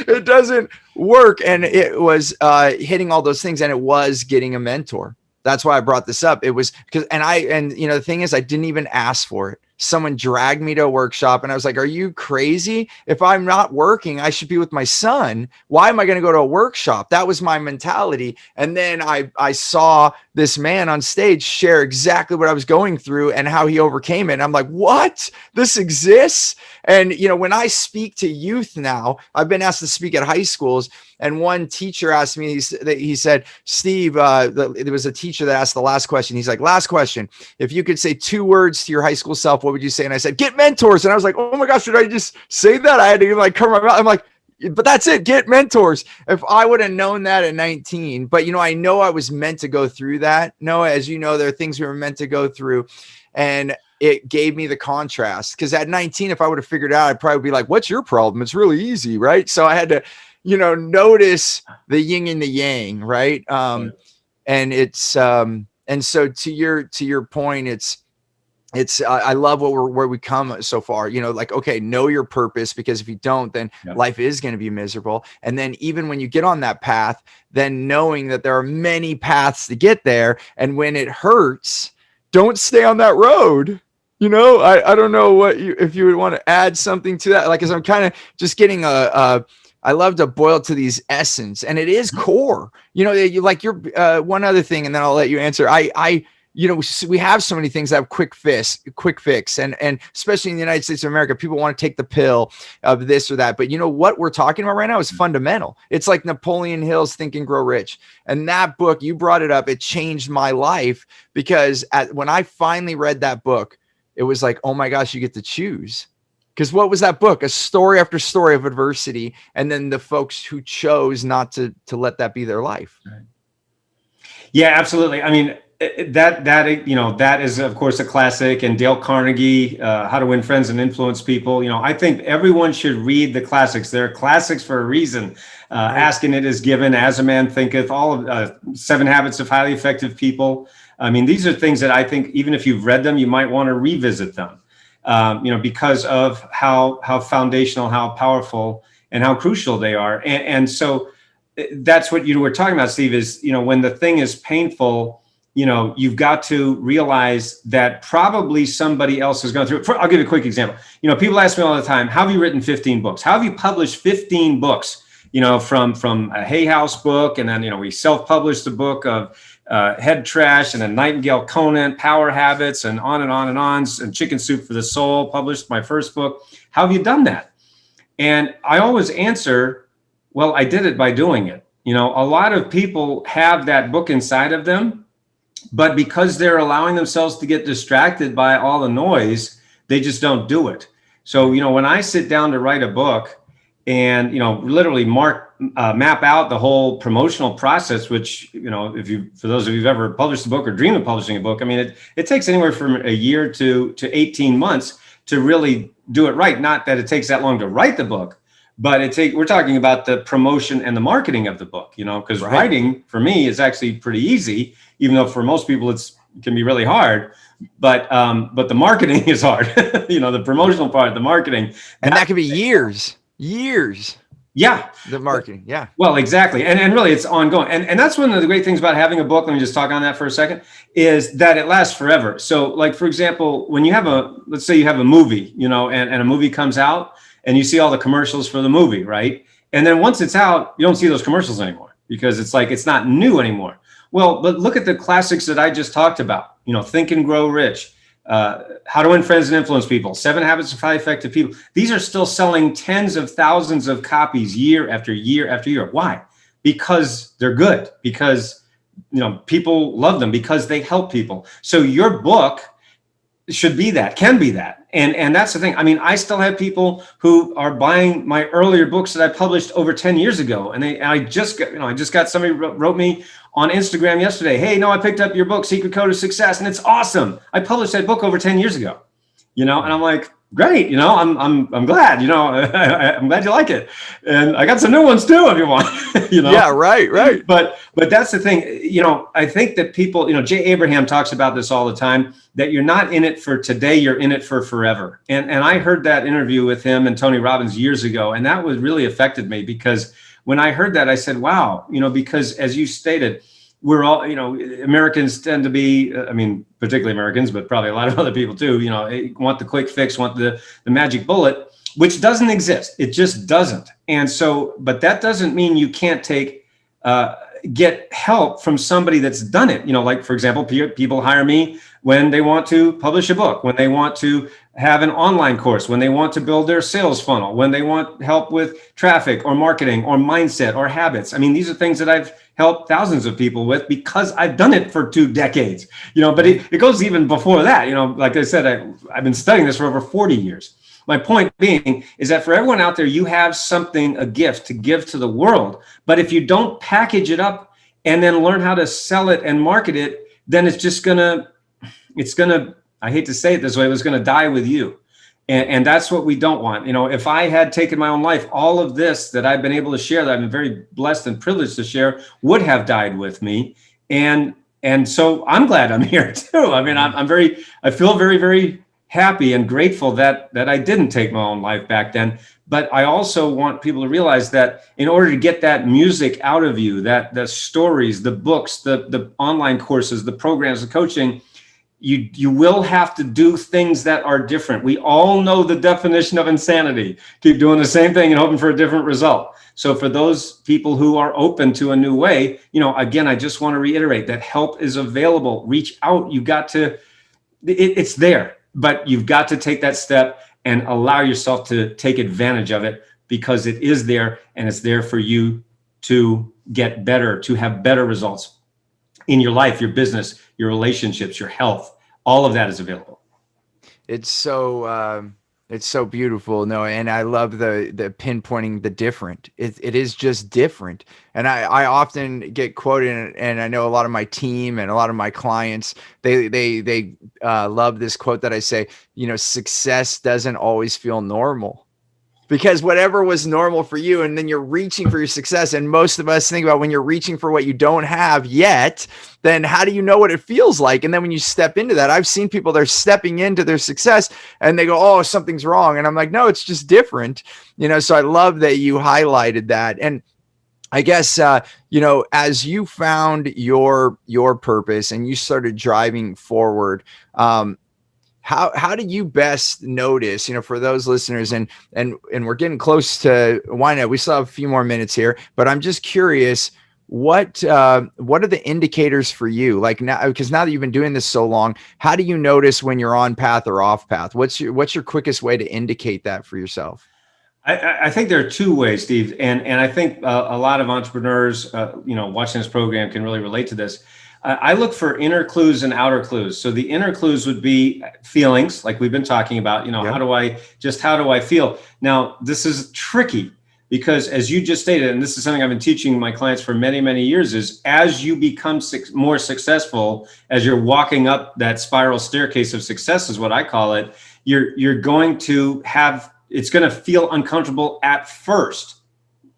It doesn't work. And it was hitting all those things, and it was getting a mentor. That's why I brought this up. It was because, and you know, the thing is, I didn't even ask for it. Someone dragged me to a workshop, and I was like, are you crazy? If I'm not working, I should be with my son. Why am I going to go to a workshop? That was my mentality. And then I saw this man on stage share exactly what I was going through and how he overcame it. And I'm like, what? This exists? And, you know, when I speak to youth now, I've been asked to speak at high schools. And one teacher asked me, he said, Steve, there was a teacher that asked the last question. He's like, last question. If you could say 2 words to your high school self, what would you say? And I said, get mentors. And I was like, oh my gosh, did I just say that? I had to like cover my mouth. I'm like, but that's it. Get mentors. If I would have known that at 19, but you know, I know I was meant to go through that. Noah, as you know, there are things we were meant to go through, and it gave me the contrast. Because at 19, if I would have figured it out, I'd probably be like, what's your problem? It's really easy, right? So I had to, you know, notice the yin and the yang, right? And it's and so to your point, it's it's I love where we come so far, like, okay, know your purpose, because if you don't, then Yep. life is going to be miserable. And then even when you get on that path, then knowing that there are many paths to get there, and when it hurts, don't stay on that road. I don't know if you would want to add something to that, like, as I'm kind of just getting I love to boil to these essence, and it is core. You like your one other thing, and then I'll let you answer. We have so many things that have quick fix, and especially in the United States of America, people want to take the pill of this or that. But what we're talking about right now is fundamental. It's like Napoleon Hill's Think and Grow Rich. And that book, you brought it up, it changed my life, because when I finally read that book, it was like, oh my gosh, you get to choose. Because what was that book? A story after story of adversity. And then the folks who chose not to let that be their life. Yeah, absolutely. I mean, that is, of course, a classic. And Dale Carnegie, How to Win Friends and Influence People. I think everyone should read the classics. They're classics for a reason. Right. Ask and it is given, As a Man Thinketh, all of 7 Habits of Highly Effective People. I mean, these are things that I think even if you've read them, you might want to revisit them, because of how foundational, how powerful, and how crucial they are. And so that's what you were talking about, Steve, is, when the thing is painful, you've got to realize that probably somebody else is going through it. I'll give you a quick example. People ask me all the time, how have you written 15 books? How have you published 15 books? From a Hay House book, and then, we self-published a book of Head Trash, and then Nightingale Conant, Power Habits, and on and on and on, and Chicken Soup for the Soul, published my first book. How have you done that? And I always answer, well, I did it by doing it. A lot of people have that book inside of them, but because they're allowing themselves to get distracted by all the noise, they just don't do it. So, when I sit down to write a book and, literally map out the whole promotional process, which, for those of you who've ever published a book or dream of publishing a book, I mean, it takes anywhere from a year to 18 months to really do it right. Not that it takes that long to write the book, but we're talking about the promotion and the marketing of the book, because right. Writing for me is actually pretty easy, even though for most people it can be really hard. But the marketing is hard, the promotional part, the marketing. And that could be years. Yeah. The marketing. Yeah. Well, exactly. And really it's ongoing. And that's one of the great things about having a book. Let me just talk on that for a second, is that it lasts forever. So like, for example, when you have let's say you have a movie, and a movie comes out, and you see all the commercials for the movie, right? And then once it's out, you don't see those commercials anymore, because it's like, it's not new anymore. Well, but look at the classics that I just talked about, Think and Grow Rich, How to Win Friends and Influence People, 7 Habits of Highly Effective People. These are still selling tens of thousands of copies year after year after year. Why? Because they're good, because, people love them, because they help people. So your book should be that, can be that. And that's the thing. I mean, I still have people who are buying my earlier books that I published over 10 years ago. And I just got somebody wrote me on Instagram yesterday, hey, I picked up your book, Secret Code of Success, and it's awesome. I published that book over 10 years ago, and I'm like, great. I'm glad, I'm glad you like it. And I got some new ones too, if you want, Yeah, right. But that's the thing, I think that people, Jay Abraham talks about this all the time, that you're not in it for today, you're in it for forever. And I heard that interview with him and Tony Robbins years ago, and that was really affected me, because when I heard that, I said, wow, because as you stated, we're all, Americans tend to be, particularly Americans, but probably a lot of other people too, want the quick fix, want the magic bullet, which doesn't exist. It just doesn't. And so, but that doesn't mean you can't get help from somebody that's done it. Like, for example, people hire me when they want to publish a book, when they want to have an online course, when they want to build their sales funnel, when they want help with traffic or marketing or mindset or habits. I mean, these are things that I've helped thousands of people with, because I've done it for 2 decades, but it goes even before that. Like I said, I've been studying this for over 40 years. My point being is that for everyone out there, you have something, a gift to give to the world. But if you don't package it up and then learn how to sell it and market it, then it's gonna, I hate to say it this way, but it's gonna die with you. And that's what we don't want. If I had taken my own life, all of this that I've been able to share, that I've been very blessed and privileged to share, would have died with me. And And so I'm glad I'm here too. I mean, I feel very, very happy and grateful that I didn't take my own life back then. But I also want people to realize that in order to get that music out of you, that the stories, the books, the online courses, the programs, the coaching, you will have to do things that are different. We all know the definition of insanity. Keep doing the same thing and hoping for a different result. So for those people who are open to a new way, again, I just want to reiterate that help is available. Reach out. You've got to, it's there, but you've got to take that step and allow yourself to take advantage of it, because it is there, and it's there for you to get better, to have better results in your life, your business, your relationships, your health. All of that is available. It's so beautiful. No, and I love the pinpointing the different. It is just different. And I often get quoted, and I know a lot of my team and a lot of my clients, they love this quote that I say, success doesn't always feel normal. Because whatever was normal for you, and then you're reaching for your success. And most of us think about when you're reaching for what you don't have yet, then how do you know what it feels like? And then when you step into that, I've seen people, they're stepping into their success and they go, oh, something's wrong. And I'm like, no, it's just different. So I love that you highlighted that. And I guess, as you found your purpose and you started driving forward, how do you best notice, for those listeners, and we're getting close to winding up. We still have a few more minutes here, but I'm just curious, what are the indicators for you? Like now, because now that you've been doing this so long, how do you notice when you're on path or off path? What's your quickest way to indicate that for yourself? I think there are two ways, Steve, and I think a lot of entrepreneurs, watching this program can really relate to this. I look for inner clues and outer clues. So the inner clues would be feelings, like we've been talking about. Yeah. How do I feel? Now, this is tricky because, as you just stated, and this is something I've been teaching my clients for many, many years, is as you become more successful, as you're walking up that spiral staircase of success, is what I call it, you're going to have, it's going to feel uncomfortable at first.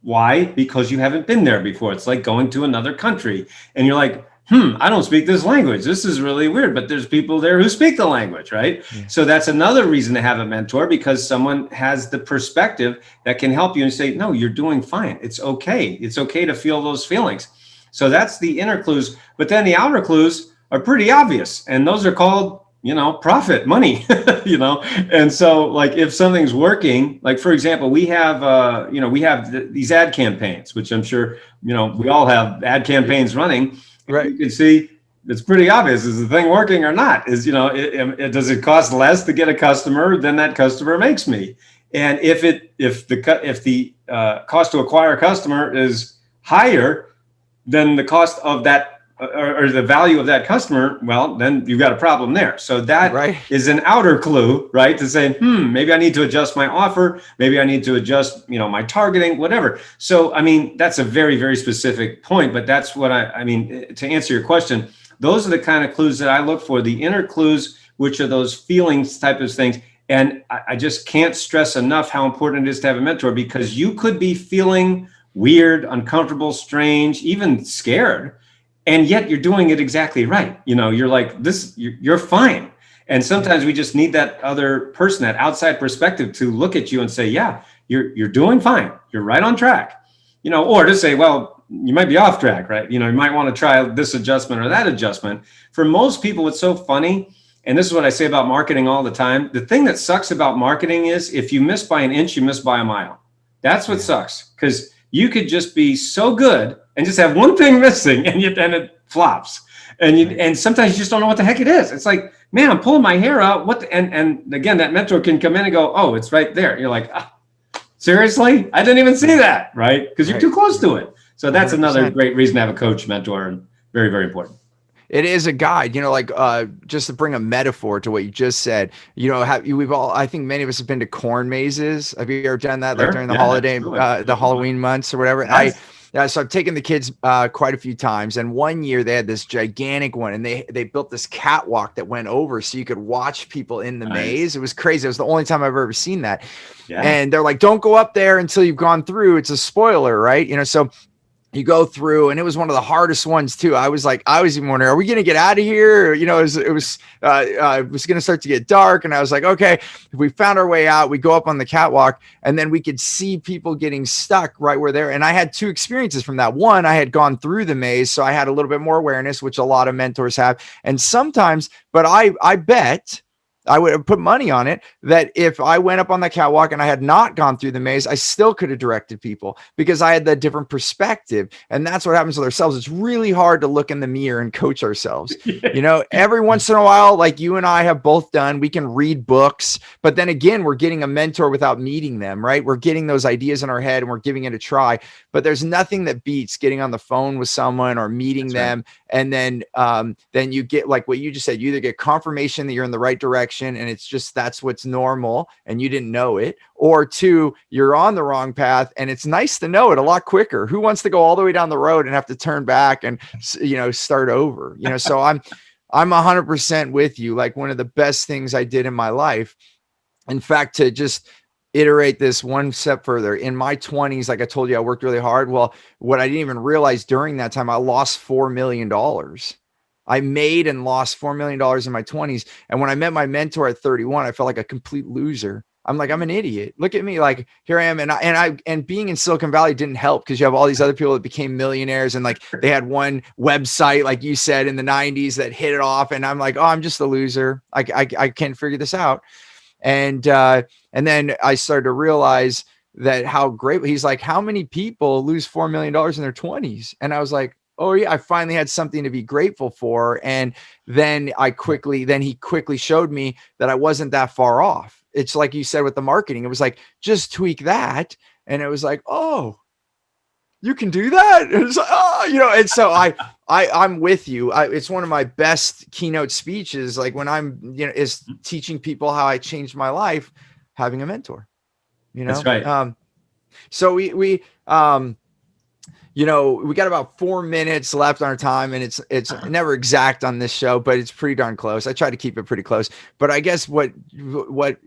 Why? Because you haven't been there before. It's like going to another country and you're like, I don't speak this language. This is really weird, but there's people there who speak the language, right? Yeah. So that's another reason to have a mentor, because someone has the perspective that can help you and say, no, you're doing fine. It's okay. It's okay to feel those feelings. So that's the inner clues. But then the outer clues are pretty obvious. And those are called, profit, money, And so like if something's working, like for example, we have these ad campaigns, which I'm sure, we all have ad campaigns running. Right. You can see it's pretty obvious. Is the thing working or not? Does it cost less to get a customer than that customer makes me? And if the cost to acquire a customer is higher than the cost of that or the value of that customer, well, then you've got a problem there. So that is an outer clue, right? To say, maybe I need to adjust my offer. Maybe I need to adjust, my targeting, whatever. So, I mean, that's a very, very specific point, but that's what I mean, to answer your question, those are the kind of clues that I look for, the inner clues, which are those feelings type of things. And I just can't stress enough how important it is to have a mentor, because you could be feeling weird, uncomfortable, strange, even scared. And yet you're doing it exactly right. You're like this, you're fine. And sometimes we just need that other person, that outside perspective to look at you and say, yeah, you're doing fine. You're right on track, or to say, well, you might be off track, right? You might want to try this adjustment or that adjustment. For most people, it's so funny. And this is what I say about marketing all the time. The thing that sucks about marketing is if you miss by an inch, you miss by a mile. That's what sucks, because you could just be so good and just have one thing missing, and it flops. And sometimes you just don't know what the heck it is. It's like, man, I'm pulling my hair out. And again, that mentor can come in and go, oh, it's right there. You're like, seriously? I didn't even see that, right? Because you're too close to it. So that's 100%. Another great reason to have a coach, mentor, and very, very important. It is a guide, just to bring a metaphor to what you just said, I think many of us have been to corn mazes. Have you ever done that? Sure. Like during the holiday, the Halloween months or whatever? Yes. So I've taken the kids quite a few times, and one year they had this gigantic one, and they built this catwalk that went over so you could watch people in the maze. It was crazy. It was the only time I've ever seen that. Yeah. And they're like, don't go up there until you've gone through. It's a spoiler, right? So you go through, and it was one of the hardest ones too. I was even wondering, are we going to get out of here? Or, it was going to start to get dark. And I was like, okay, we found our way out. We go up on the catwalk, and then we could see people getting stuck right where they're, and I had two experiences from that. One, I had gone through the maze, so I had a little bit more awareness, which a lot of mentors have. And sometimes, but I bet, I would have put money on it that if I went up on the catwalk and I had not gone through the maze, I still could have directed people because I had that different perspective. And that's what happens with ourselves. It's really hard to look in the mirror and coach ourselves. Every once in a while, like you and I have both done, we can read books, but then again, we're getting a mentor without meeting them, right? We're getting those ideas in our head and we're giving it a try, but there's nothing that beats getting on the phone with someone or meeting them. And then you get, like what you just said, you either get confirmation that you're in the right direction and it's just, that's what's normal and you didn't know it, or two, you're on the wrong path and it's nice to know it a lot quicker. Who wants to go all the way down the road and have to turn back and start over? So I'm 100% with you. Like, one of the best things I did in my life, in fact, to just iterate this one step further, in my 20s, like I told you, I worked really hard. Well, what I didn't even realize during that time, I lost $4 million. I made and lost $4 million in my 20s. And when I met my mentor at 31, I felt like a complete loser. I'm like, I'm an idiot. Look at me. Like, here I am. And being in Silicon Valley didn't help, because you have all these other people that became millionaires, and like they had one website, like you said, in the 90s that hit it off. And I'm like, oh, I'm just a loser. I can't figure this out. And then I started to realize that how great, he's like, how many people lose $4 million in their 20s? And I was like, oh yeah, I finally had something to be grateful for. And then he quickly showed me that I wasn't that far off. It's like you said with the marketing, it was like, just tweak that. And it was like, oh, you can do that. And it's like, oh, and so I'm with you. It's one of my best keynote speeches. Like when I'm, is teaching people how I changed my life, having a mentor, That's right. So we got about 4 minutes left on our time, and it's never exact on this show, but it's pretty darn close. I try to keep it pretty close. But I guess what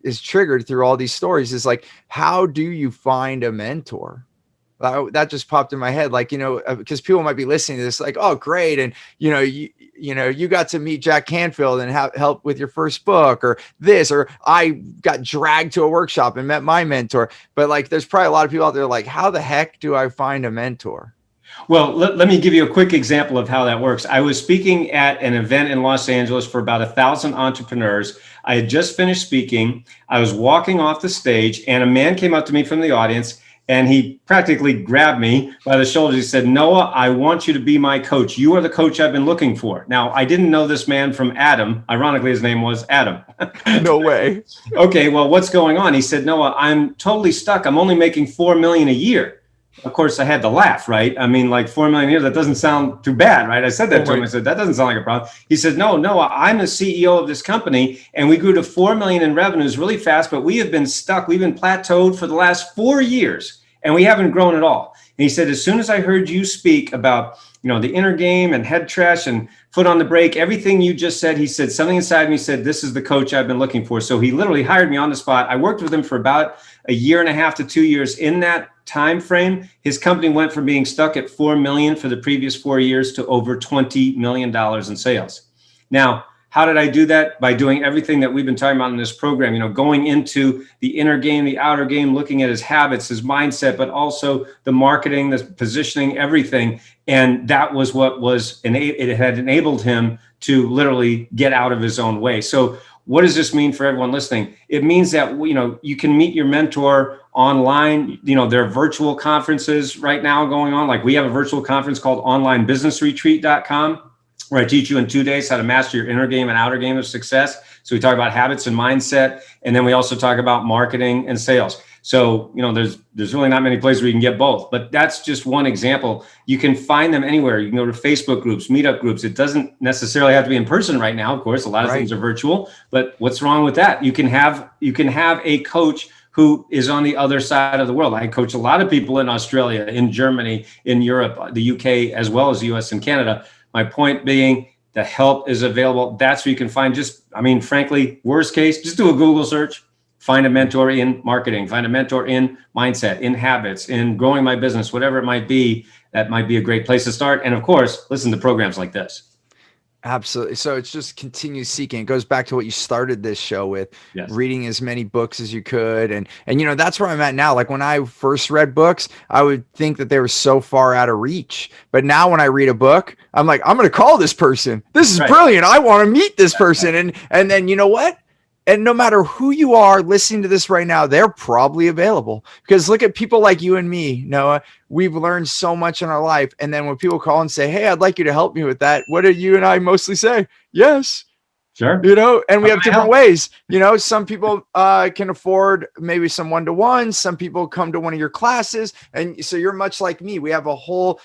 is triggered through all these stories is like, how do you find a mentor? That just popped in my head, like, because people might be listening to this like, oh, great. And, you got to meet Jack Canfield and help with your first book, or this, or I got dragged to a workshop and met my mentor. But like, there's probably a lot of people out there like, how the heck do I find a mentor? Well, let me give you a quick example of how that works. I was speaking at an event in Los Angeles for about 1,000 entrepreneurs. I had just finished speaking. I was walking off the stage, and a man came up to me from the audience, and he practically grabbed me by the shoulders. He said, Noah, I want you to be my coach. You are the coach I've been looking for. Now, I didn't know this man from Adam. Ironically, his name was Adam. No way. Okay, well, what's going on? He said, Noah, I'm totally stuck. I'm only making $4 million a year. Of course, I had to laugh, right? I mean, like 4 million a year, that doesn't sound too bad, right? I said that to him. I said, that doesn't sound like a problem. He said, no, Noah, I'm the CEO of this company, and we grew to 4 million in revenues really fast, but we have been stuck. We've been plateaued for the last 4 years, and we haven't grown at all. And he said, as soon as I heard you speak about, the inner game and head trash and foot on the brake, everything you just said, he said, something inside me said, this is the coach I've been looking for. So he literally hired me on the spot. I worked with him for about 1.5 to 2 years. In that time frame, his company went from being stuck at 4 million for the previous 4 years to over $20 million in sales. Now, how did I do that? By doing everything that we've been talking about in this program, going into the inner game, the outer game, looking at his habits, his mindset, but also the marketing, the positioning, everything. And that was what it had enabled him to literally get out of his own way. So what does this mean for everyone listening? It means that, you can meet your mentor online. There are virtual conferences right now going on. Like we have a virtual conference called onlinebusinessretreat.com, where I teach you in 2 days how to master your inner game and outer game of success. So we talk about habits and mindset, and then we also talk about marketing and sales. So, there's really not many places where you can get both, but that's just one example. You can find them anywhere. You can go to Facebook groups, meetup groups. It doesn't necessarily have to be in person right now. Of course, a lot of things are virtual, but what's wrong with that? You can have a coach who is on the other side of the world. I coach a lot of people in Australia, in Germany, in Europe, the UK, as well as the US and Canada. My point being, the help is available. That's where you can find frankly, worst case, just do a Google search. find a mentor in marketing, find a mentor in mindset, in habits, in growing my business, whatever it might be. That might be a great place to start. And of course, listen to programs like this. Absolutely. So it's just continue seeking. It goes back to what you started this show with, Yes. reading as many books as you could. And that's where I'm at now. Like when I first read books, I would think that they were so far out of reach. But now when I read a book, I'm like, I'm going to call this person. This is brilliant. I want to meet this person. And then you know what? And no matter who you are listening to this right now, they're probably available, because look at people like you and me, Noah. We've learned so much in our life. And then when people call and say, hey, I'd like you to help me with that, what do you and I mostly say? Yes. Sure. And we have different ways. Some people can afford maybe some one-to-one. Some people come to one of your classes. And so you're much like me. We have a whole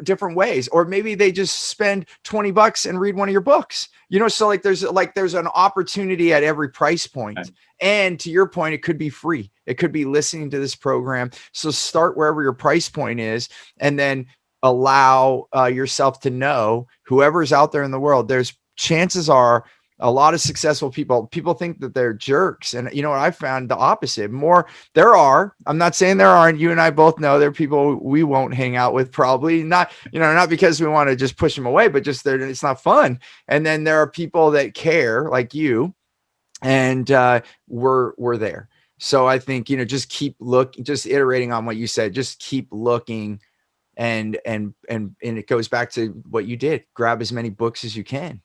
different ways. Or maybe they just spend $20 and read one of your books. So there's an opportunity at every price point. Right. And to your point, it could be free. It could be listening to this program. So start wherever your price point is, and then allow yourself to know whoever's out there in the world. There's chances are a lot of successful people think that they're jerks. And you know what? I found the opposite. I'm not saying there aren't. You and I both know there are people we won't hang out with, probably not because we want to just push them away, but just it's not fun. And then there are people that care, like you, and we're there. So I think, just keep looking, just iterating on what you said, just keep looking. And it goes back to what you did. Grab as many books as you can,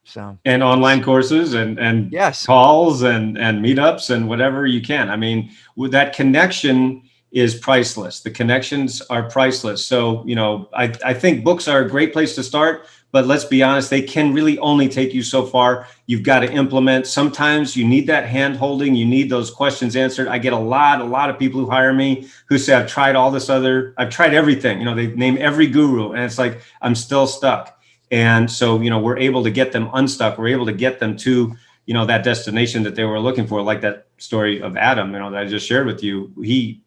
so. And online courses and yes, calls and meetups and whatever you can. I mean, with that connection is priceless. The connections are priceless. So, I think books are a great place to start, but let's be honest, they can really only take you so far. You've got to implement. Sometimes you need that hand holding. You need those questions answered. I get a lot of people who hire me who say, I've tried everything. They name every guru, and it's like, I'm still stuck. And so, we're able to get them unstuck. We're able to get them to, that destination that they were looking for, like that story of Adam, that I just shared with you. We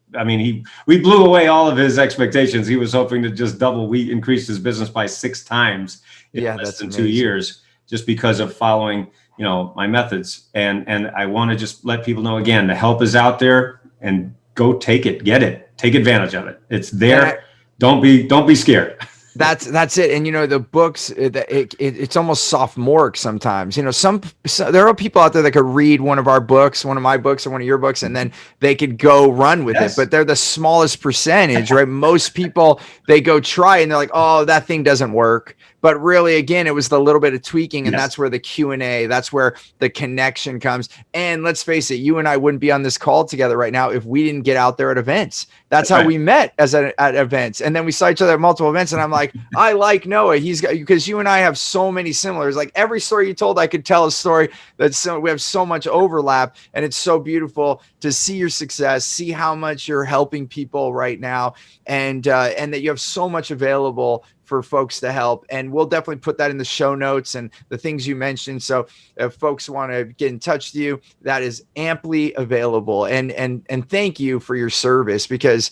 blew away all of his expectations. He was hoping to just double. We increased his business by 6 times in less than 2 years, just because of following, my methods. And I want to just let people know again, the help is out there, and go take it, get it, take advantage of it. It's there. Don't be scared. That's it. And the books, it's almost sophomoric sometimes. There are people out there that could read one of our books, one of my books, or one of your books, and then they could go run with it. But they're the smallest percentage, right? Most people, they go try and they're like, oh, that thing doesn't work. But really, again, it was the little bit of tweaking, and that's where the Q&A, that's where the connection comes. And let's face it, you and I wouldn't be on this call together right now if we didn't get out there at events. That's how we met, at events. And then we saw each other at multiple events, and I'm like, I like Noah. Because you and I have so many similars. Like every story you told, I could tell a story we have so much overlap, and it's so beautiful to see your success, see how much you're helping people right now, and that you have so much available for folks to help. And we'll definitely put that in the show notes and the things you mentioned. So if folks want to get in touch with you, that is amply available. And thank you for your service, because,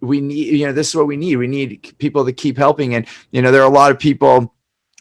we need, this is what we need. We need people to keep helping. And, there are a lot of people,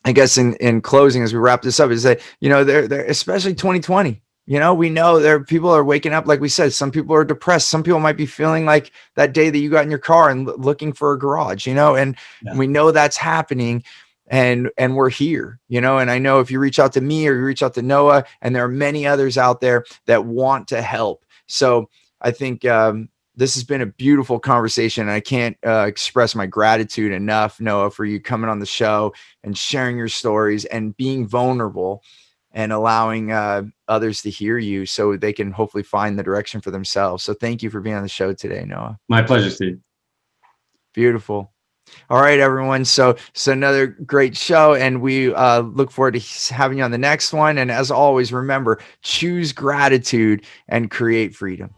I guess, in closing, as we wrap this up, is that, they're especially 2020. We know there are people are waking up, like we said, some people are depressed. Some people might be feeling like that day that you got in your car and looking for a garage, and we know that's happening, and we're here, and I know if you reach out to me or you reach out to Noah, and there are many others out there that want to help. So I think this has been a beautiful conversation. And I can't express my gratitude enough, Noah, for you coming on the show and sharing your stories and being vulnerable and allowing others to hear you so they can hopefully find the direction for themselves. So thank you for being on the show today, Noah. My pleasure, Steve. Beautiful. All right, everyone. So another great show, and we look forward to having you on the next one. And as always, remember, choose gratitude and create freedom.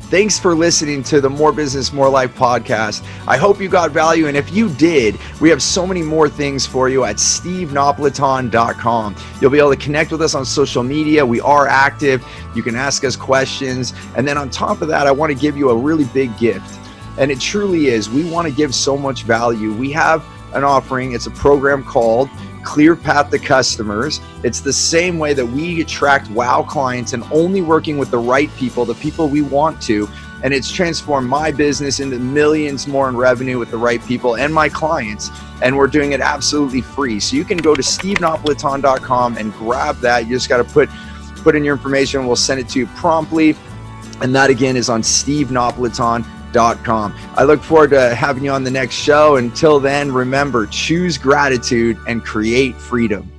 Thanks for listening to the More Business, More Life podcast. I hope you got value. And if you did, we have so many more things for you at stevenapolitan.com. You'll be able to connect with us on social media. We are active. You can ask us questions. And then on top of that, I want to give you a really big gift. And it truly is. We want to give so much value. We have an offering. It's a program called clear path to customers. It's the same way that we attract wow clients and only working with the right people, the people we want to. And it's transformed my business into millions more in revenue with the right people and my clients. And we're doing it absolutely free. So you can go to stevenapolitan.com and grab that. You just got to put in your information. We'll send it to you promptly. And that again is on stevenapolitan.com. I look forward to having you on the next show. Until then, remember, choose gratitude and create freedom.